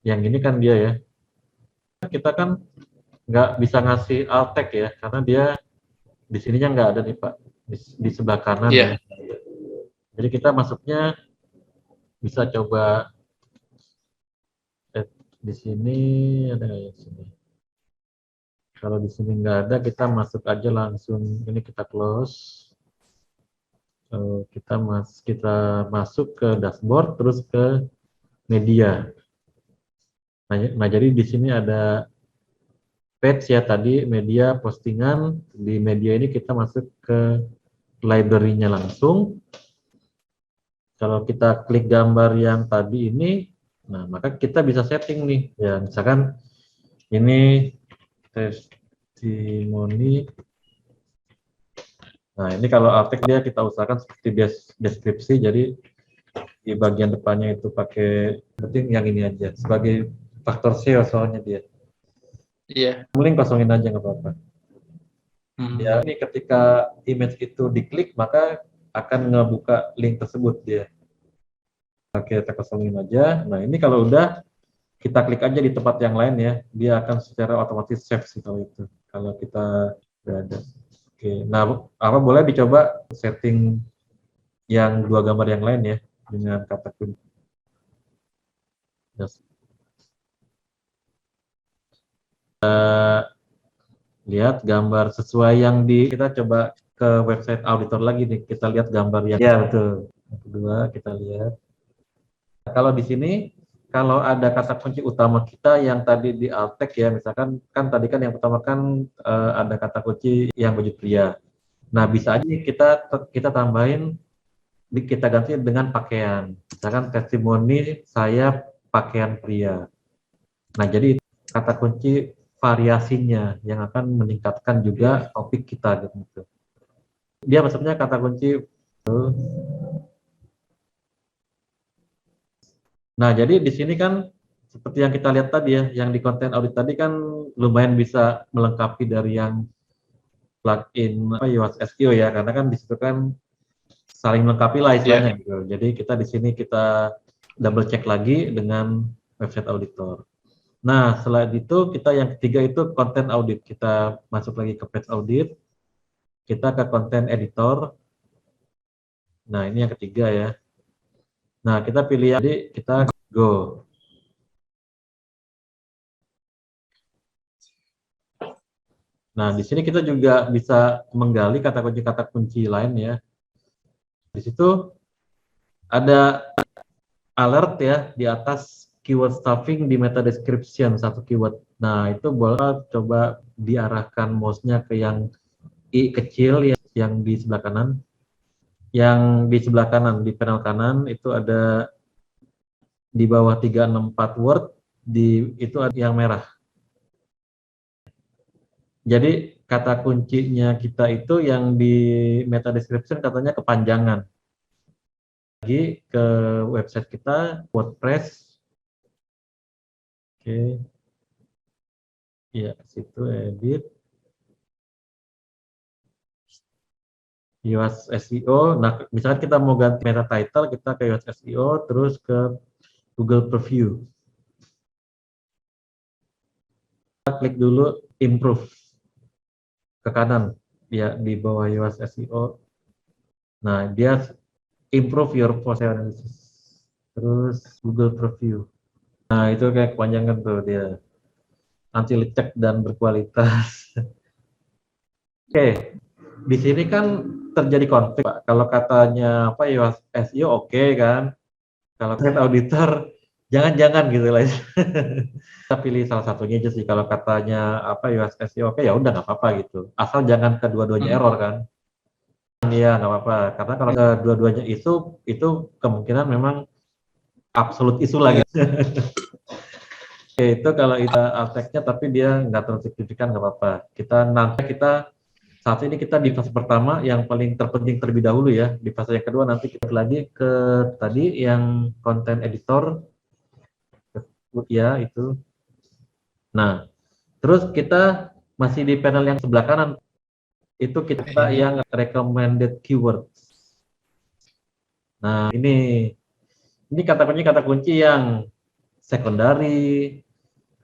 S1: Yang ini kan dia ya. Kita kan nggak bisa ngasih alt text ya, karena dia di sininya nggak ada nih Pak. Di sebelah kanan ya.
S2: Iya.
S1: Jadi kita masuknya bisa coba Di sini ada nggak ya di sini? Kalau di sini nggak ada, kita masuk aja langsung. Ini kita close. Kita masuk ke dashboard, terus ke media. Nah, jadi di sini ada page ya tadi, media postingan. Di media ini kita masuk ke library-nya langsung. Kalau kita klik gambar yang tadi ini, nah maka kita bisa setting nih. Ya, misalkan ini testimoni. Nah, ini kalau artik dia kita usahakan seperti deskripsi, jadi di bagian depannya itu pakai, penting yang ini aja sebagai faktor SEO soalnya dia.
S2: Iya.
S1: Mending kosongin aja nggak apa-apa. Ya,
S2: Hmm.
S1: ini ketika image itu diklik maka akan ngebuka link tersebut dia. Oke, kita kosongin aja. Nah, ini kalau udah kita klik aja di tempat yang lain ya, dia akan secara otomatis save sih kalau itu. Kalau kita udah ada. Oke, nah apa boleh dicoba setting yang dua gambar yang lain ya dengan kata kunci. Yes. Lihat gambar sesuai yang kita coba ke website auditor lagi nih, kita lihat gambar yang ya betul. Yang kedua kita lihat kalau di sini kalau ada kata kunci utama kita yang tadi di alt text ya, misalkan kan tadi kan yang pertama kan ada kata kunci yang wujud pria. Nah, bisa aja kita tambahin, kita ganti dengan pakaian. Misalkan testimoni saya pakaian pria. Nah, jadi kata kunci variasinya yang akan meningkatkan juga topik kita gitu. Dia maksudnya kata kunci. Nah, jadi di sini kan seperti yang kita lihat tadi ya, yang di konten audit tadi kan lumayan bisa melengkapi dari yang plugin Yoast SEO ya, karena kan di situ kan saling melengkapi lah istilahnya
S2: Iya.
S1: gitu. Jadi kita di sini kita double check lagi dengan website auditor. Nah, setelah itu kita yang ketiga itu konten audit. Kita masuk lagi ke page audit, kita ke konten editor. Nah, ini yang ketiga ya. Nah, kita pilih jadi kita go. Nah, di sini kita juga bisa menggali kata kunci lain ya. Di situ ada alert ya di atas keyword stuffing di meta description satu keyword. Nah, itu boleh coba diarahkan mouse-nya ke yang i kecil ya, yang di sebelah kanan. Yang di sebelah kanan, di panel kanan itu ada di bawah 364 word, itu ada yang merah. Jadi kata kuncinya kita itu yang di meta description katanya kepanjangan. Lagi ke website kita, WordPress. Oke. Ya, situ edit. Yoast SEO. Nah, misalkan kita mau ganti meta title, kita ke Yoast SEO, terus ke Google Preview. Kita klik dulu improve ke kanan, ya di bawah Yoast SEO. Nah, dia improve your post analysis. Terus Google Preview. Nah, itu kayak kepanjangan tuh dia. Anti lecek dan berkualitas. Oke, di sini kan terjadi konflik, Pak. Kalau katanya apa Yoast SEO oke kan. Kalau kan auditor jangan-jangan gitu lah. Kita pilih salah satunya aja sih. Kalau katanya apa Yoast SEO oke ya udah nggak apa-apa gitu. Asal jangan kedua-duanya error kan. Iya nggak apa-apa. Karena kalau kedua-duanya itu kemungkinan memang absolut isu lagi. Oke, itu kalau itu aspeknya tapi dia nggak terlalu signifikan nggak apa-apa. Kita saat ini kita di fase pertama yang paling terpenting terlebih dahulu ya. Di fase yang kedua nanti kita lagi ke tadi yang konten editor ya itu. Nah, terus kita masih di panel yang sebelah kanan itu kita
S2: Ini.
S1: yang recommended keywords. Nah, ini kata kunci yang sekundari,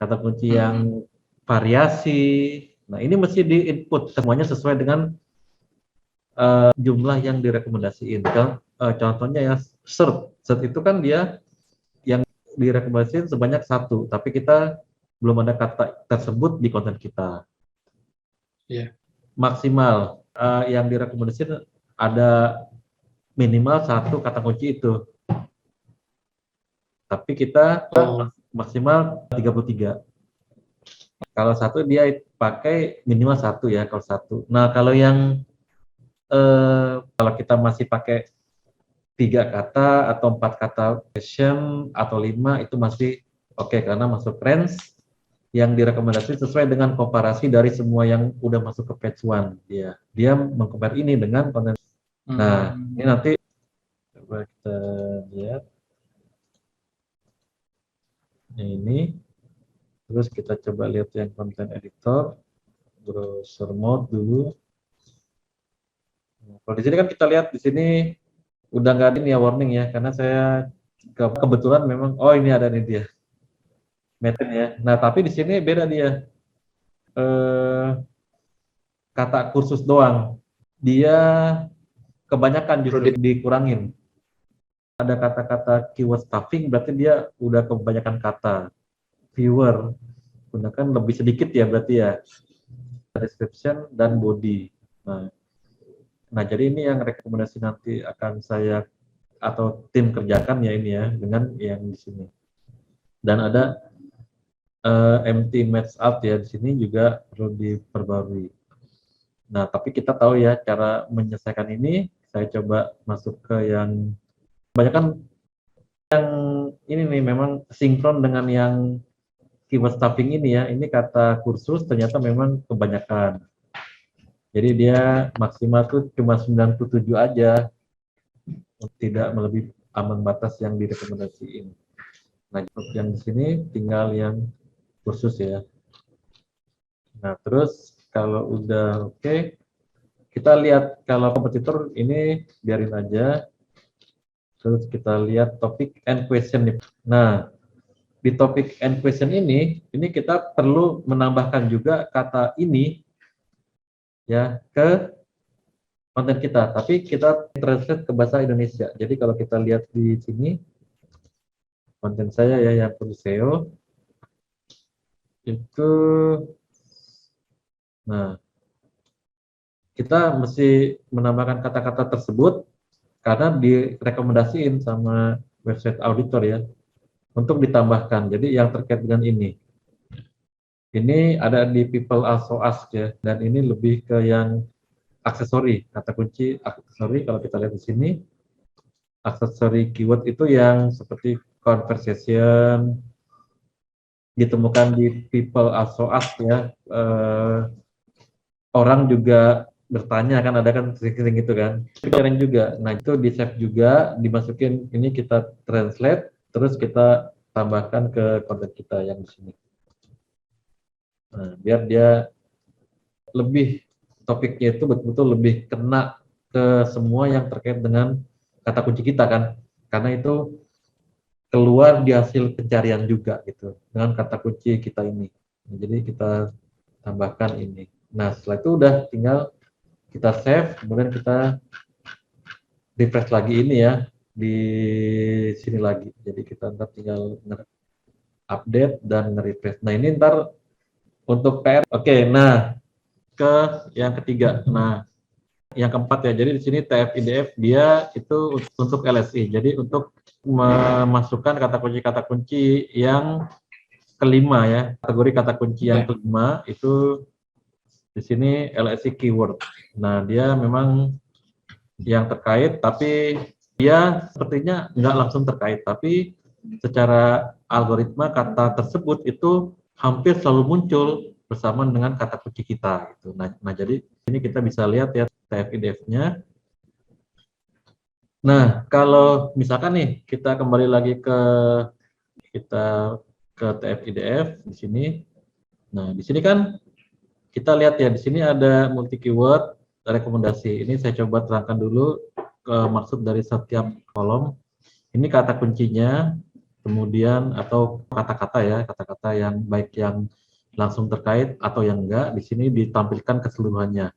S1: kata kunci yang variasi. Nah, ini mesti di input semuanya sesuai dengan jumlah yang direkomendasiin. Contohnya ya search itu kan dia yang direkomendasikan sebanyak 1, tapi kita belum ada kata tersebut di konten kita.
S2: Iya.
S1: Maksimal yang direkomendasikan ada minimal 1 kata kunci itu. Tapi kita maksimal 33. Kalau 1 dia pakai minimal 1 ya, kalau 1. Nah, kalau yang kalau kita masih pakai 3 kata atau 4 kata question atau 5 itu masih oke, karena masuk range yang direkomendasi sesuai dengan komparasi dari semua yang udah masuk ke page 1 dia mengcompare ini dengan konten. Nah, ini nanti coba kita lihat ini, terus kita coba lihat yang konten editor, browser mode dulu. Kalau di sini kan kita lihat di sini udah nggak ada nih ya warning ya, karena saya kebetulan memang ini ada nih dia meten ya. Nah, tapi di sini beda dia. Kata kursus doang. Dia kebanyakan justru dikurangin. Ada kata-kata keyword stuffing, berarti dia udah kebanyakan kata. Viewer, gunakan lebih sedikit ya berarti ya. Description dan body. Nah, jadi ini yang rekomendasi nanti akan saya atau tim kerjakan ya ini ya, dengan yang di sini. Dan ada empty match out ya, di sini juga perlu diperbarui. Nah, tapi kita tahu ya cara menyelesaikan ini. Saya coba masuk ke yang kebanyakan yang ini nih memang sinkron dengan yang keyword stuffing ini ya. Ini kata kursus ternyata memang kebanyakan. Jadi dia maksimal tuh cuma 97 aja. Tidak melebihi ambang batas yang direkomendasiin. Nah, yang di sini tinggal yang kursus ya. Nah, terus kalau udah oke, kita lihat kalau kompetitor ini biarin aja. Terus kita lihat topik and question nih. Nah, di topik and question ini kita perlu menambahkan juga kata ini ya ke konten kita, tapi kita translate ke bahasa Indonesia. Jadi kalau kita lihat di sini konten saya ya yang perlu SEO itu, nah kita mesti menambahkan kata-kata tersebut karena direkomendasiin sama website auditor ya untuk ditambahkan. Jadi yang terkait dengan ini ada di people also ask ya, dan ini lebih ke yang aksesori, kata kunci aksesori. Kalau kita lihat di sini aksesori keyword itu yang seperti conversation ditemukan di people also ask ya. Orang juga bertanya kan, ada kan sering gitu kan, pikiran juga. Nah, itu di save juga, dimasukin ini, kita translate terus kita tambahkan ke konten kita yang di sini. Nah, biar dia lebih topiknya itu betul-betul lebih kena ke semua yang terkait dengan kata kunci kita kan, karena itu keluar di hasil pencarian juga gitu dengan kata kunci kita ini. Nah, jadi kita tambahkan ini. Nah, setelah itu udah tinggal kita save, kemudian kita refresh lagi ini ya di sini lagi. Jadi kita ntar tinggal update dan nge-refresh. Nah, ini ntar untuk PR. Oke, nah ke yang ketiga. Nah, yang keempat ya. Jadi di sini TF-IDF dia itu untuk LSI. Jadi untuk memasukkan kata kunci yang kelima ya. Kategori kata kunci yang kelima itu di sini LSI keyword. Nah, dia memang yang terkait, tapi dia sepertinya nggak langsung terkait, tapi secara algoritma kata tersebut itu hampir selalu muncul bersama dengan kata kunci kita gitu. Nah, jadi ini kita bisa lihat ya TF-IDF-nya. Nah, kalau misalkan nih kita kembali lagi ke TF-IDF di sini. Nah, di sini kan kita lihat ya, di sini ada multi keyword rekomendasi. Ini saya coba terangkan dulu maksud dari setiap kolom. Ini kata kuncinya, kemudian atau kata-kata ya, kata-kata yang baik yang langsung terkait atau yang enggak, di sini ditampilkan keseluruhannya.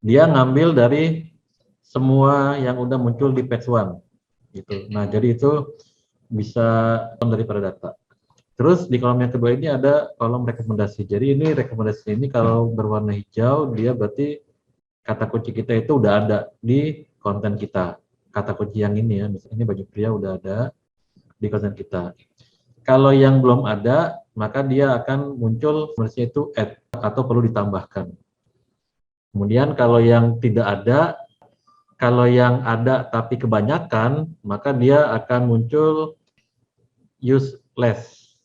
S1: Dia ngambil dari semua yang udah muncul di page 1 gitu. Nah, jadi itu bisa daripada data. Terus di kolom yang kedua ini ada kolom rekomendasi. Jadi ini rekomendasi ini kalau berwarna hijau dia berarti kata kunci kita itu udah ada di konten kita. Kata kunci yang ini ya, misalnya ini baju pria udah ada di konten kita. Kalau yang belum ada, maka dia akan muncul versi itu add atau perlu ditambahkan. Kemudian kalau yang tidak ada, kalau yang ada tapi kebanyakan, maka dia akan muncul useless.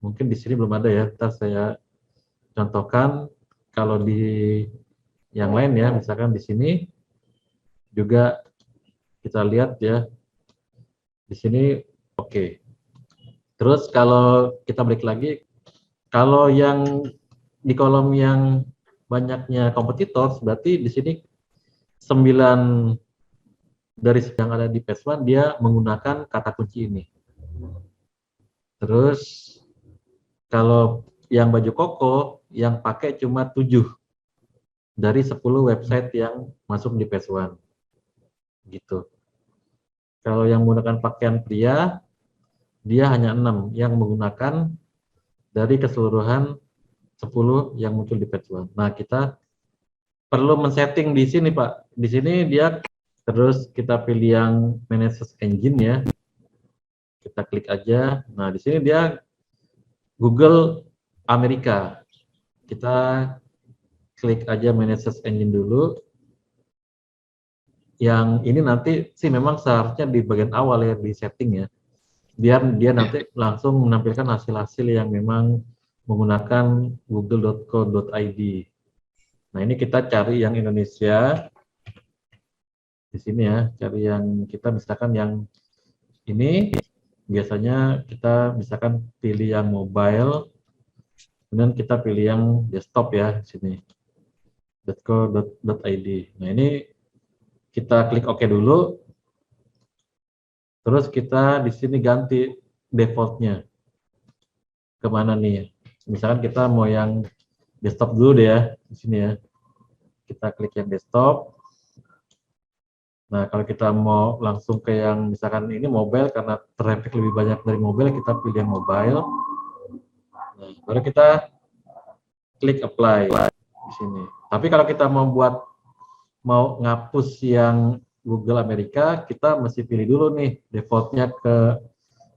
S1: Mungkin di sini belum ada ya, ntar saya contohkan. Kalau di yang lain ya, misalkan di sini juga kita lihat ya, di sini oke. Terus kalau kita balik lagi, kalau yang di kolom yang banyaknya kompetitor, berarti di sini 9 dari yang ada di page 1 dia menggunakan kata kunci ini. Terus kalau yang baju koko yang pakai cuma 7 dari 10 website yang masuk di page 1. Gitu. Kalau yang menggunakan pakaian pria dia hanya 6 yang menggunakan dari keseluruhan 10 yang muncul di page 1. Nah, kita perlu men-setting di sini, Pak. Di sini dia terus kita pilih yang manage search engine ya. Kita klik aja. Nah, di sini dia Google Amerika. Kita klik aja manage search engine dulu. Yang ini nanti sih memang seharusnya di bagian awal ya di setting ya. Biar dia nanti langsung menampilkan hasil-hasil yang memang menggunakan google.co.id. Nah, ini kita cari yang Indonesia. Di sini ya, cari yang kita misalkan yang ini, biasanya kita misalkan pilih yang mobile, kemudian kita pilih yang desktop ya, di sini, .co.id. Nah, ini kita klik OK dulu, terus kita di sini ganti defaultnya. Kemana nih? Misalkan kita mau yang desktop dulu deh ya, di sini ya. Kita klik yang desktop. Nah, kalau kita mau langsung ke yang misalkan ini mobile, karena traffic lebih banyak dari mobile, kita pilih yang mobile. Nah, baru kita klik apply di sini. Tapi kalau kita mau ngapus yang Google Amerika, kita mesti pilih dulu nih defaultnya ke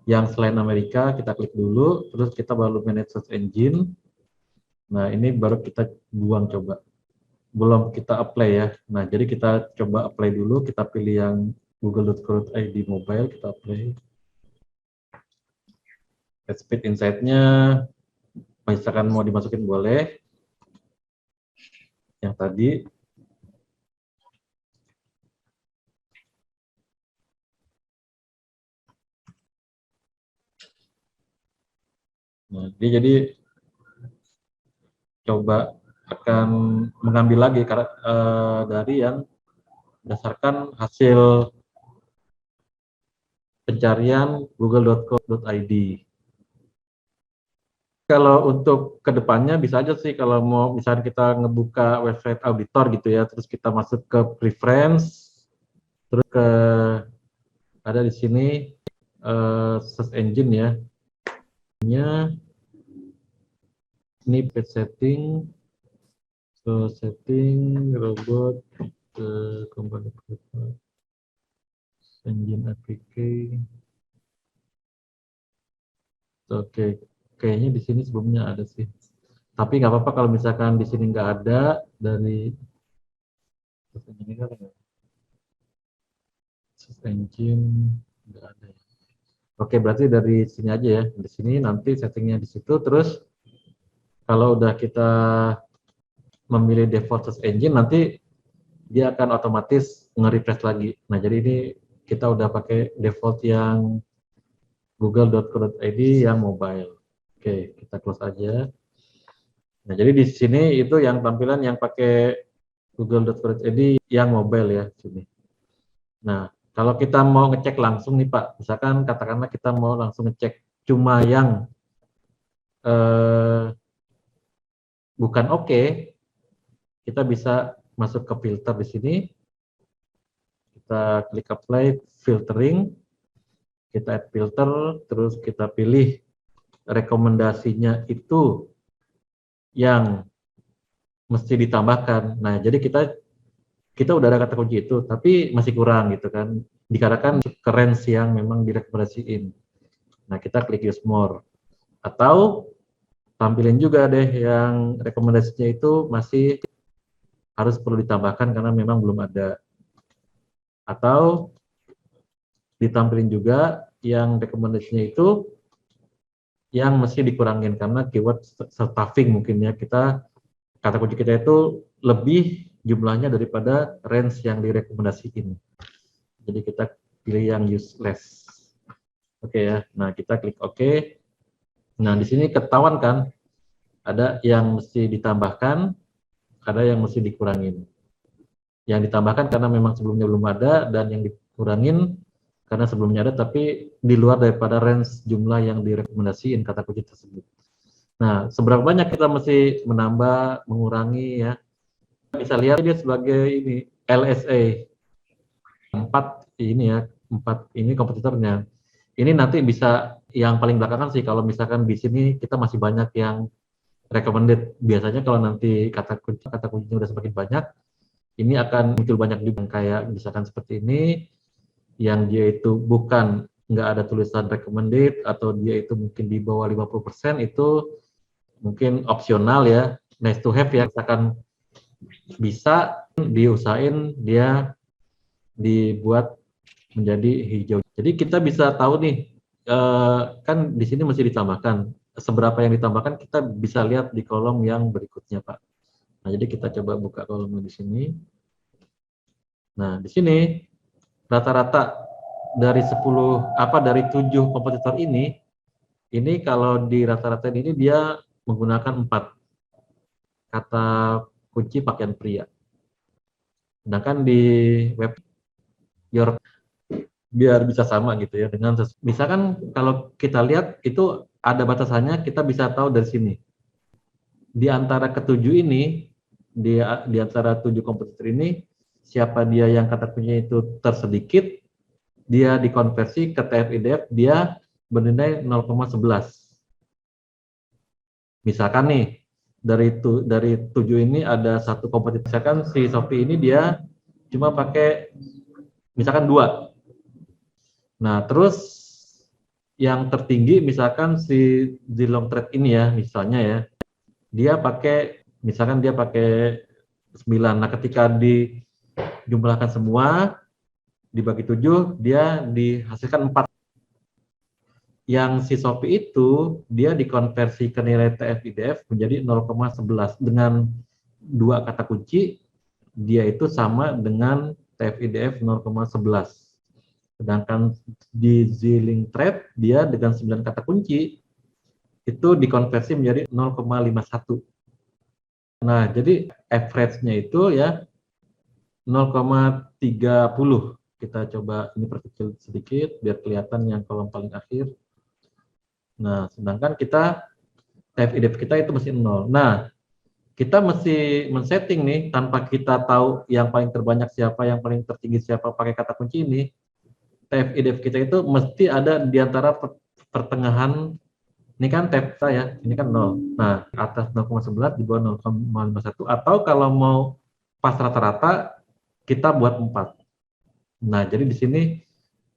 S1: yang selain Amerika, kita klik dulu, terus kita baru manage search engine. Nah, ini baru kita buang coba. Belum kita apply ya. Nah, jadi kita coba apply dulu, kita pilih yang google.co.id mobile, kita apply. Speed insight-nya, misalkan mau dimasukin boleh. Yang tadi. Nah, dia jadi coba akan mengambil lagi dari yang berdasarkan hasil pencarian google.co.id. Kalau untuk kedepannya bisa aja sih kalau mau misalnya kita ngebuka website auditor gitu ya, terus kita masuk ke preference, terus ke ada di sini search engine ya. Ini page setting, so setting robot company engine APK. Oke, kayaknya di sini sebelumnya ada sih. Tapi nggak apa-apa kalau misalkan di sini nggak ada dari search engine nggak ada. Oke, berarti dari sini aja ya. Di sini nanti settingnya di situ. Terus kalau udah kita memilih default search engine, nanti dia akan otomatis nge-refresh lagi. Nah, jadi ini kita udah pakai default yang google.co.id yang mobile. Oke, kita close aja. Nah, jadi di sini itu yang tampilan yang pakai google.co.id yang mobile ya, sini. Nah, kalau kita mau ngecek langsung nih Pak, misalkan katakanlah kita mau langsung ngecek cuma yang bukan oke, kita bisa masuk ke filter di sini, kita klik apply filtering, kita add filter, terus kita pilih rekomendasinya itu yang mesti ditambahkan. Nah, jadi kita udah ada kata kunci itu, tapi masih kurang gitu kan. Dikarenakan ke range yang memang direkomendasiin. Nah, kita klik use more. Atau tampilin juga deh yang rekomendasinya itu masih harus perlu ditambahkan karena memang belum ada. Atau ditampilin juga yang rekomendasinya itu yang mesti dikurangin karena keyword stuffing mungkin ya, kita kata kunci kita itu lebih jumlahnya daripada range yang direkomendasiin. Jadi kita pilih yang useless. Oke ya. Nah, kita klik OK. Nah, di sini ketahuan kan ada yang mesti ditambahkan, ada yang mesti dikurangin. Yang ditambahkan karena memang sebelumnya belum ada, dan yang dikurangin karena sebelumnya ada tapi di luar daripada range jumlah yang direkomendasiin kata kunci tersebut. Nah, seberapa banyak kita mesti menambah, mengurangi ya. Bisa lihat dia sebagai ini LSA 4 ini ya, 4 ini kompetitornya. Ini nanti bisa yang paling belakangan sih kalau misalkan di sini kita masih banyak yang recommended. Biasanya kalau nanti kata kuncinya udah semakin banyak, ini akan muncul banyak juga kayak misalkan seperti ini, yang dia itu bukan nggak ada tulisan recommended atau dia itu mungkin di bawah 50%, itu mungkin opsional ya, nice to have ya, misalkan bisa diusahain dia dibuat menjadi hijau. Jadi kita bisa tahu nih, kan di sini masih ditambahkan. Seberapa yang ditambahkan kita bisa lihat di kolom yang berikutnya, Pak. Nah, jadi kita coba buka kolomnya di sini. Nah, di sini rata-rata dari 7 kompetitor ini kalau di rata-rata ini dia menggunakan 4 kata kunci pakaian pria. Sedangkan di web your biar bisa sama gitu ya dengan misalkan kalau kita lihat itu ada batasannya, kita bisa tahu dari sini. Di antara ketujuh ini, di antara 7 kompetitor ini, siapa dia yang kata kuncinya itu tersedikit, dia dikonversi ke TF-IDF, dia bernilai 0,11. Misalkan nih, dari 7 ini ada satu kompetitor, misalkan si Shopee ini dia cuma pakai misalkan 2. Nah, terus yang tertinggi misalkan si Zilong Trade ini ya, misalnya ya, dia pakai 9. Nah, ketika dijumlahkan semua dibagi 7, dia dihasilkan 4. Yang si Shopee itu dia dikonversi ke nilai TF-IDF menjadi 0,11 dengan 2 kata kunci, dia itu sama dengan TF-IDF 0,11. Sedangkan di Zilong Trade dia dengan 9 kata kunci itu dikonversi menjadi 0,51. Nah, jadi average-nya itu ya 0,30. Kita coba ini perkecil sedikit biar kelihatan yang kolom paling akhir. Nah, sedangkan TF-IDF kita itu masih 0. Nah, kita mesti men-setting nih tanpa kita tahu yang paling terbanyak siapa, yang paling tertinggi siapa pakai kata kunci ini. TF-IDF kita itu mesti ada di antara pertengahan. Ini kan TF saya, ini kan 0. Nah, atas 0,11, di bawah 0,51. Atau kalau mau pas rata-rata, kita buat 4. Nah, jadi di sini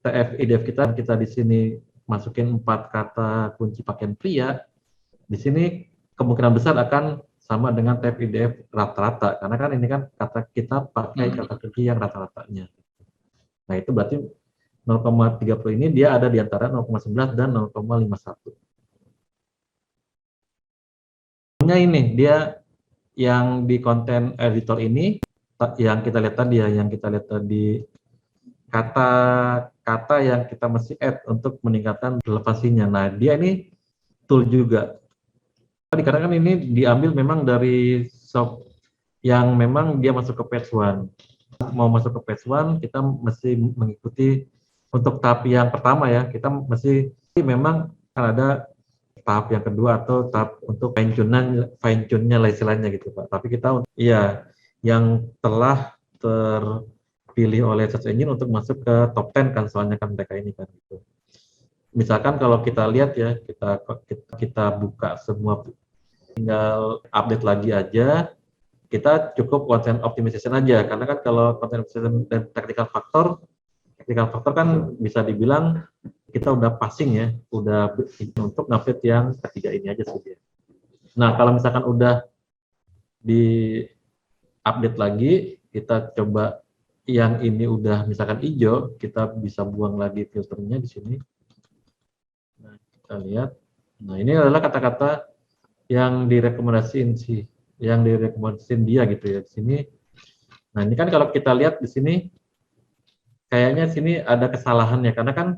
S1: TF-IDF kita di sini masukin 4 kata kunci pakaian pria, di sini kemungkinan besar akan sama dengan TF-IDF rata-rata. Karena kan ini kan kita pakai kata kunci yang rata-ratanya. Nah, itu berarti 0,30 ini dia ada di antara 0,11 dan 0,51. Ini dia yang di konten editor ini, yang kita lihat tadi kata-kata yang kita mesti add untuk meningkatkan relevansinya. Nah, dia ini tool juga. Dikarenakan ini diambil memang dari shop yang memang dia masuk ke page 1. Mau masuk ke page 1, kita mesti mengikuti untuk tahap yang pertama ya, kita mesti memang akan ada tahap yang kedua atau tahap untuk fine tune-nya lah istilahnya gitu Pak. Tapi kita yang telah terpilih oleh search engine untuk masuk ke top 10 kan, soalnya kan mereka ini kan gitu. Misalkan kalau kita lihat ya, kita buka semua, tinggal update lagi aja, kita cukup content optimization aja, karena kan kalau content optimization dan technical factor kan bisa dibilang kita udah passing ya, udah untuk update yang ketiga ini aja sih. Nah, kalau misalkan udah di update lagi, kita coba yang ini udah misalkan hijau, kita bisa buang lagi filternya di sini. Nah, kita lihat. Nah, ini adalah kata-kata yang direkomendasiin sih, yang direkomendasiin dia gitu ya di sini. Nah, ini kan kalau kita lihat di sini, kayaknya sini ada kesalahan ya, karena kan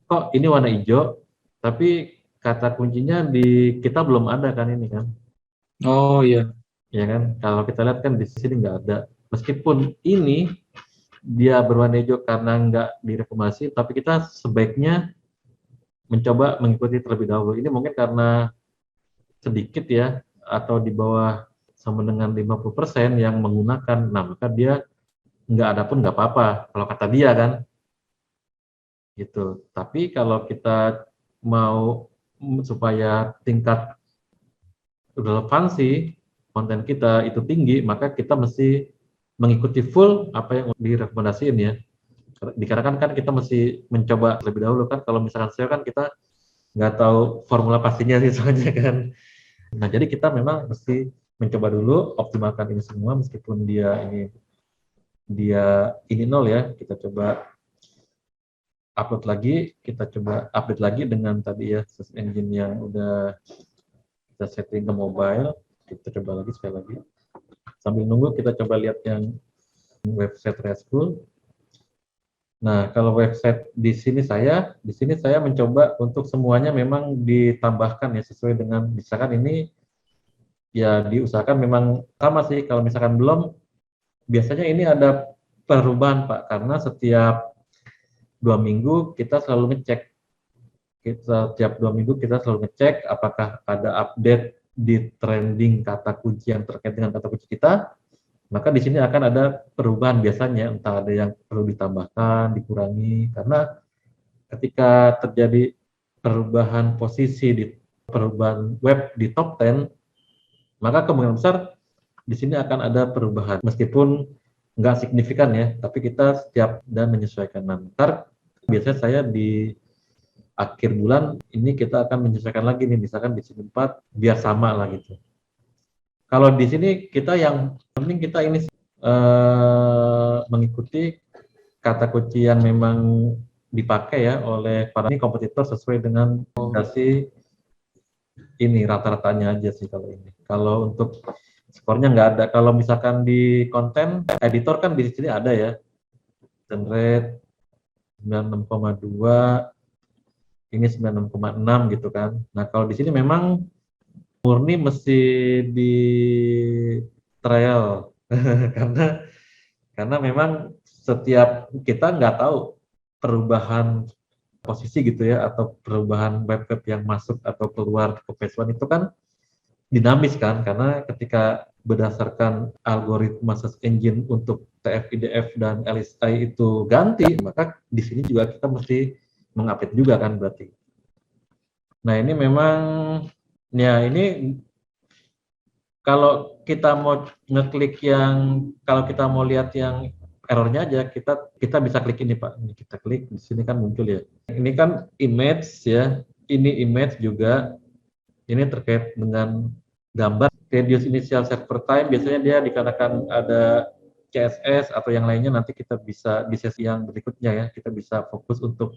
S1: kok ini warna hijau, tapi kata kuncinya di kita belum ada kan ini kan.
S2: Oh iya.
S1: Ya kan, kalau kita lihat kan di sini nggak ada. Meskipun ini dia berwarna hijau karena nggak direkomendasi, tapi kita sebaiknya mencoba mengikuti terlebih dahulu. Ini mungkin karena sedikit ya, atau di bawah sama dengan 50% yang menggunakan, nah maka dia nggak ada pun nggak apa-apa, kalau kata dia kan, gitu. Tapi kalau kita mau supaya tingkat relevansi konten kita itu tinggi, maka kita mesti mengikuti full apa yang direkomendasiin ya. Dikarenakan kan kita mesti mencoba lebih dahulu kan, kalau misalkan SEO kan kita nggak tahu formula pastinya sih soalnya kan. Nah, jadi kita memang mesti mencoba dulu, optimalkan ini semua, meskipun dia ini nol ya, kita coba upload lagi, kita coba update lagi dengan tadi ya, search engine yang udah kita setting ke mobile, kita coba lagi sekali lagi. Sambil nunggu kita coba lihat yang website RESTful. Nah, kalau website di sini saya mencoba untuk semuanya memang ditambahkan ya, sesuai dengan, misalkan ini ya diusahakan memang sama sih, kalau misalkan belum, biasanya ini ada perubahan Pak, karena setiap 2 minggu kita selalu ngecek, setiap 2 minggu kita selalu ngecek apakah ada update di trending kata kunci yang terkait dengan kata kunci kita, maka di sini akan ada perubahan biasanya, entah ada yang perlu ditambahkan, dikurangi, karena ketika terjadi perubahan posisi di perubahan web di top 10, maka kemungkinan besar di sini akan ada perubahan, meskipun nggak signifikan ya, tapi kita setiap dan menyesuaikan. Nanti biasanya saya di akhir bulan ini kita akan menyesuaikan lagi nih, misalkan di sini 4 biar sama lah gitu. Kalau di sini kita yang penting kita ini mengikuti kata kunci yang memang dipakai ya oleh para ini kompetitor sesuai dengan rekomendasi ini, rata-ratanya aja sih kalau ini. Kalau untuk skornya nggak ada. Kalau misalkan di konten editor kan di sini ada ya, rate 96,2, ini 96,6 gitu kan. Nah, kalau di sini memang murni mesti di trial karena memang setiap kita nggak tahu perubahan posisi gitu ya, atau perubahan web-web yang masuk atau keluar ke page one itu kan dinamis kan, karena ketika berdasarkan algoritma search engine untuk TF-IDF dan LSI itu ganti, maka di sini juga kita mesti mengupdate juga kan berarti. Nah, ini memang ya, ini kalau kita mau ngeklik yang, kalau kita mau lihat yang errornya aja, kita bisa klik ini Pak. Ini kita klik di sini kan muncul ya. Ini kan image ya. Ini image juga. Ini terkait dengan gambar. Reduce initial server time, biasanya dia dikarenakan ada CSS atau yang lainnya, nanti kita bisa di sesi yang berikutnya ya, kita bisa fokus untuk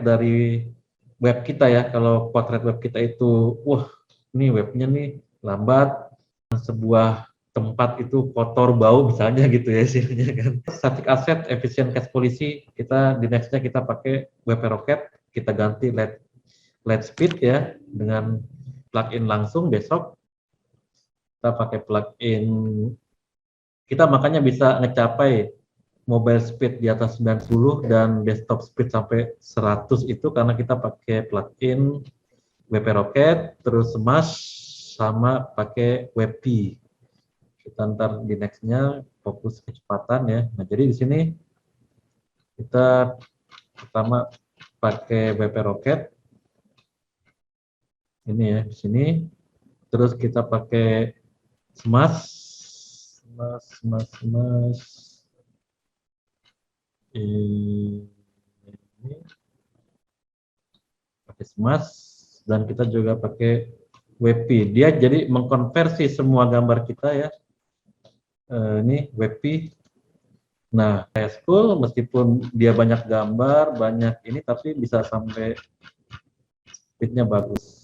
S1: dari web kita ya. Kalau potret web kita itu, wah ini webnya nih lambat, sebuah tempat itu kotor bau misalnya gitu ya istilahnya kan. Static asset, efisien cache policy, kita di nextnya kita pakai WP Rocket, kita ganti LED speed ya dengan plugin langsung. Besok kita pakai plugin, kita makanya bisa ngecapai mobile speed di atas 90 dan desktop speed sampai 100 itu karena kita pakai plugin WP Rocket, terus Smash, sama pakai WebP. Kita ntar di nextnya fokus kecepatan ya. Nah, jadi di sini kita pertama pakai WP Rocket. Ini ya, di sini. Terus kita pakai Smash. Ini pakai Smash. Dan kita juga pakai WP. Dia jadi mengkonversi semua gambar kita ya. Ini WP. Nah, high school meskipun dia banyak gambar, banyak ini, tapi bisa sampai speednya bagus.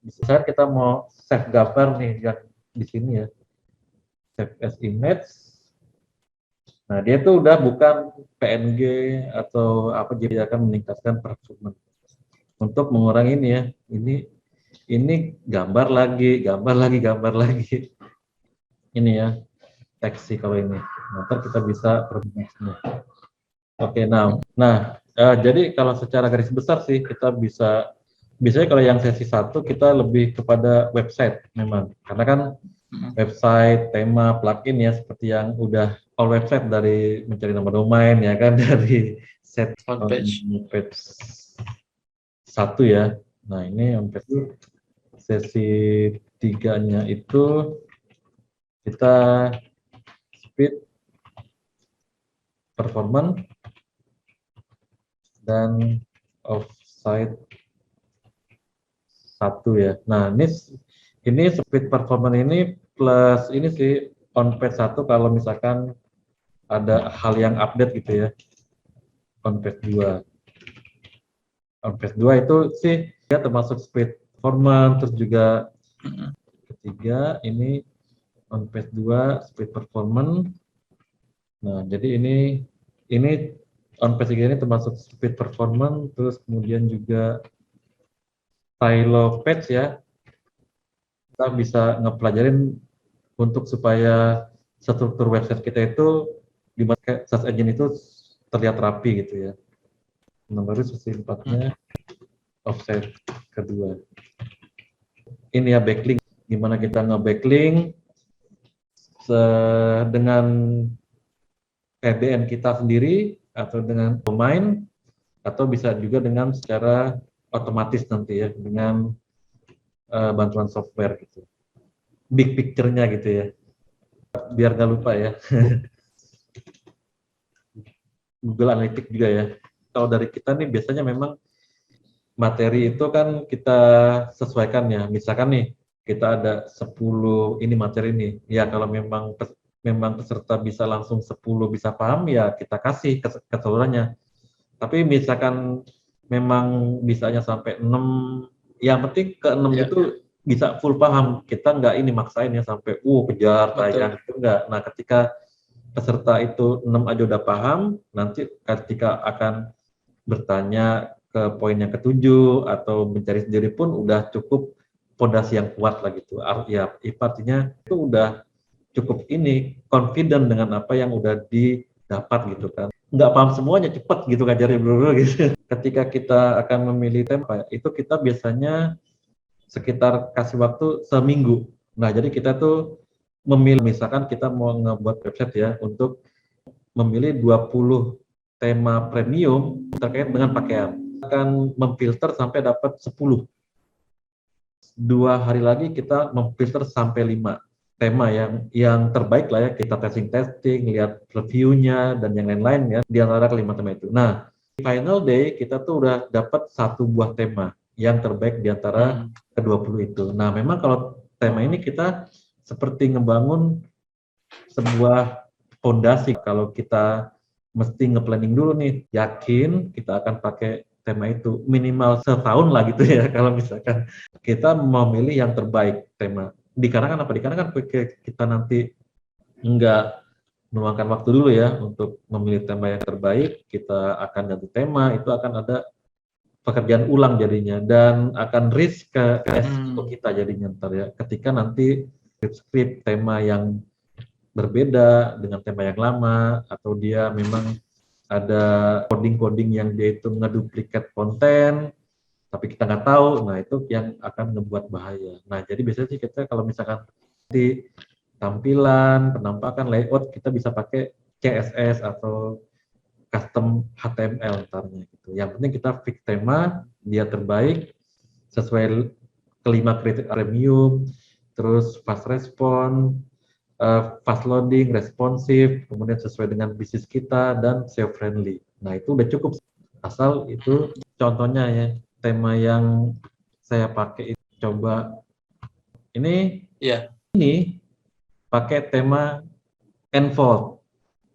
S1: Misalnya kita mau save gambar nih yang di sini ya, save as image. Nah, dia tuh udah bukan PNG atau apa, jadi akan meningkatkan performance untuk mengurangi ini ya. Ini gambar lagi, gambar lagi. Ini ya, teks sih kalau ini. Nanti kita bisa perbandingannya. Oke, jadi kalau secara garis besar sih kita bisa, biasanya kalau yang sesi 1 kita lebih kepada website memang, karena kan website, tema, plugin ya, seperti yang udah all website, dari mencari nama domain ya kan, dari set on page 1 ya. Nah, ini on page sesi 3-nya itu kita speed, performance, dan offsite 1 ya. Nah, ini speed performance ini plus ini sih on page 1 kalau misalkan ada hal yang update gitu ya. On page 2. On page 2 itu sih ya termasuk speed performance, terus juga ketiga ini on page 2 speed performance. Nah, jadi ini on page 3 ini termasuk speed performance, terus kemudian juga silo page ya. Kita bisa ngepelajarin untuk supaya struktur website kita itu dibuat kayak search engine itu terlihat rapi gitu ya. Nomor sesi 4-nya offset kedua. Ini ya backlink, gimana kita nge-backlink dengan VPN kita sendiri atau dengan domain, atau bisa juga dengan secara otomatis nanti ya dengan bantuan software gitu. Big picture-nya gitu ya. Biar nggak lupa ya. Google Analytics juga ya. Kalau dari kita nih biasanya memang materi itu kan kita sesuaikan ya. Misalkan nih kita ada 10 ini materi nih. Ya kalau memang peserta bisa langsung 10 bisa paham ya kita kasih keseluruhannya. Tapi misalkan memang bisanya sampai 6, yang penting ke 6 itu bisa full paham. Kita nggak ini maksain ya sampai kejar tayang itu enggak. Nah, ketika peserta itu 6 aja udah paham, nanti ketika akan bertanya ke poin yang ketujuh atau mencari sendiri pun udah cukup fondasi yang kuat lah gitu. Ya, artinya itu udah cukup ini confident dengan apa yang udah didapat gitu kan. Nggak paham semuanya cepat gitu ngajarin dulu gitu. Ketika kita akan memilih tema itu kita biasanya sekitar kasih waktu seminggu. Nah, jadi kita tuh memilih, misalkan kita mau ngebuat website ya, untuk memilih 20 tema premium terkait dengan pakaian. Akan memfilter sampai dapat 10. 2 hari lagi kita memfilter sampai 5 tema yang terbaik lah ya, kita testing, lihat reviewnya dan yang lain-lain ya, di antara kelima tema itu. Nah, di final day kita tuh udah dapat 1 buah tema yang terbaik di antara ke-20 itu. Nah, memang kalau tema ini kita seperti ngebangun sebuah fondasi. Kalau kita mesti nge-planning dulu nih, yakin kita akan pakai tema itu minimal setahun lah gitu ya, kalau misalkan kita memilih yang terbaik tema. Dikarenakan apa? Dikarenakan kita nanti nggak meluangkan waktu dulu ya untuk memilih tema yang terbaik, kita akan ganti tema, itu akan ada pekerjaan ulang jadinya, dan akan risk ke resiko kita jadinya ntar ya, ketika nanti skrip tema yang berbeda dengan tema yang lama, atau dia memang ada coding yang dia itu ngeduplikat konten, tapi kita nggak tahu, nah itu yang akan ngebuat bahaya. Nah, jadi biasanya sih kita kalau misalkan di tampilan, penampakan, layout, kita bisa pakai CSS atau custom HTML ntarnya gitu. Yang penting kita fix tema, dia terbaik sesuai kelima kriteria premium, terus fast response, fast loading, responsif, kemudian sesuai dengan bisnis kita dan SEO friendly. Nah itu udah cukup. Asal itu contohnya ya, tema yang saya pakai itu coba ini
S2: Iya.
S1: ini pakai tema Enfold.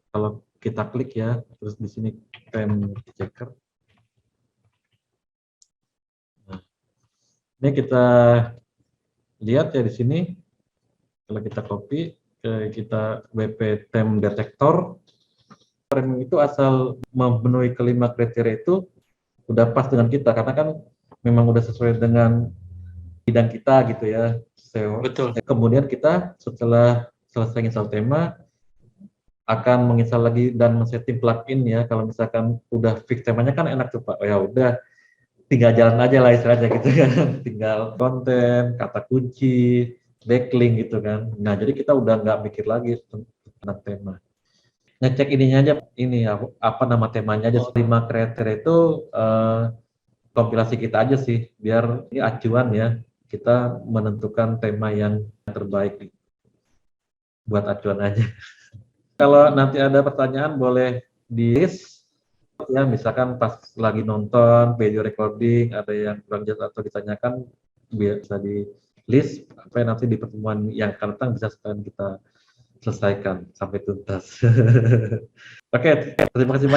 S1: Kalau kita klik ya, terus di sini theme checker. Nah, ini kita lihat ya di sini. Kalau kita copy, kita WP theme detector. Frame itu asal memenuhi kelima kriteria itu udah pas dengan kita karena kan memang udah sesuai dengan bidang kita gitu ya SEO.
S2: Betul.
S1: Kemudian kita setelah selesai install tema akan menginstal lagi dan men-setting plugin ya. Kalau misalkan udah fix temanya kan enak tuh Pak. Oh, ya udah tinggal jalan aja lah istilahnya gitu kan. Tinggal konten, kata kunci, backlink gitu kan. Nah jadi kita udah nggak mikir lagi tentang tema. Ngecek ininya aja, ini apa nama temanya aja. 5 kriteria itu kompilasi kita aja sih, biar ini acuan ya, kita menentukan tema yang terbaik buat acuan aja. Kalau nanti ada pertanyaan boleh di list ya, misalkan pas lagi nonton video recording ada yang kurang jelas atau ditanyakan bisa di list, apa nanti di pertemuan yang akan datang bisa sekalian kita selesaikan sampai tuntas. Oke, terima kasih banyak.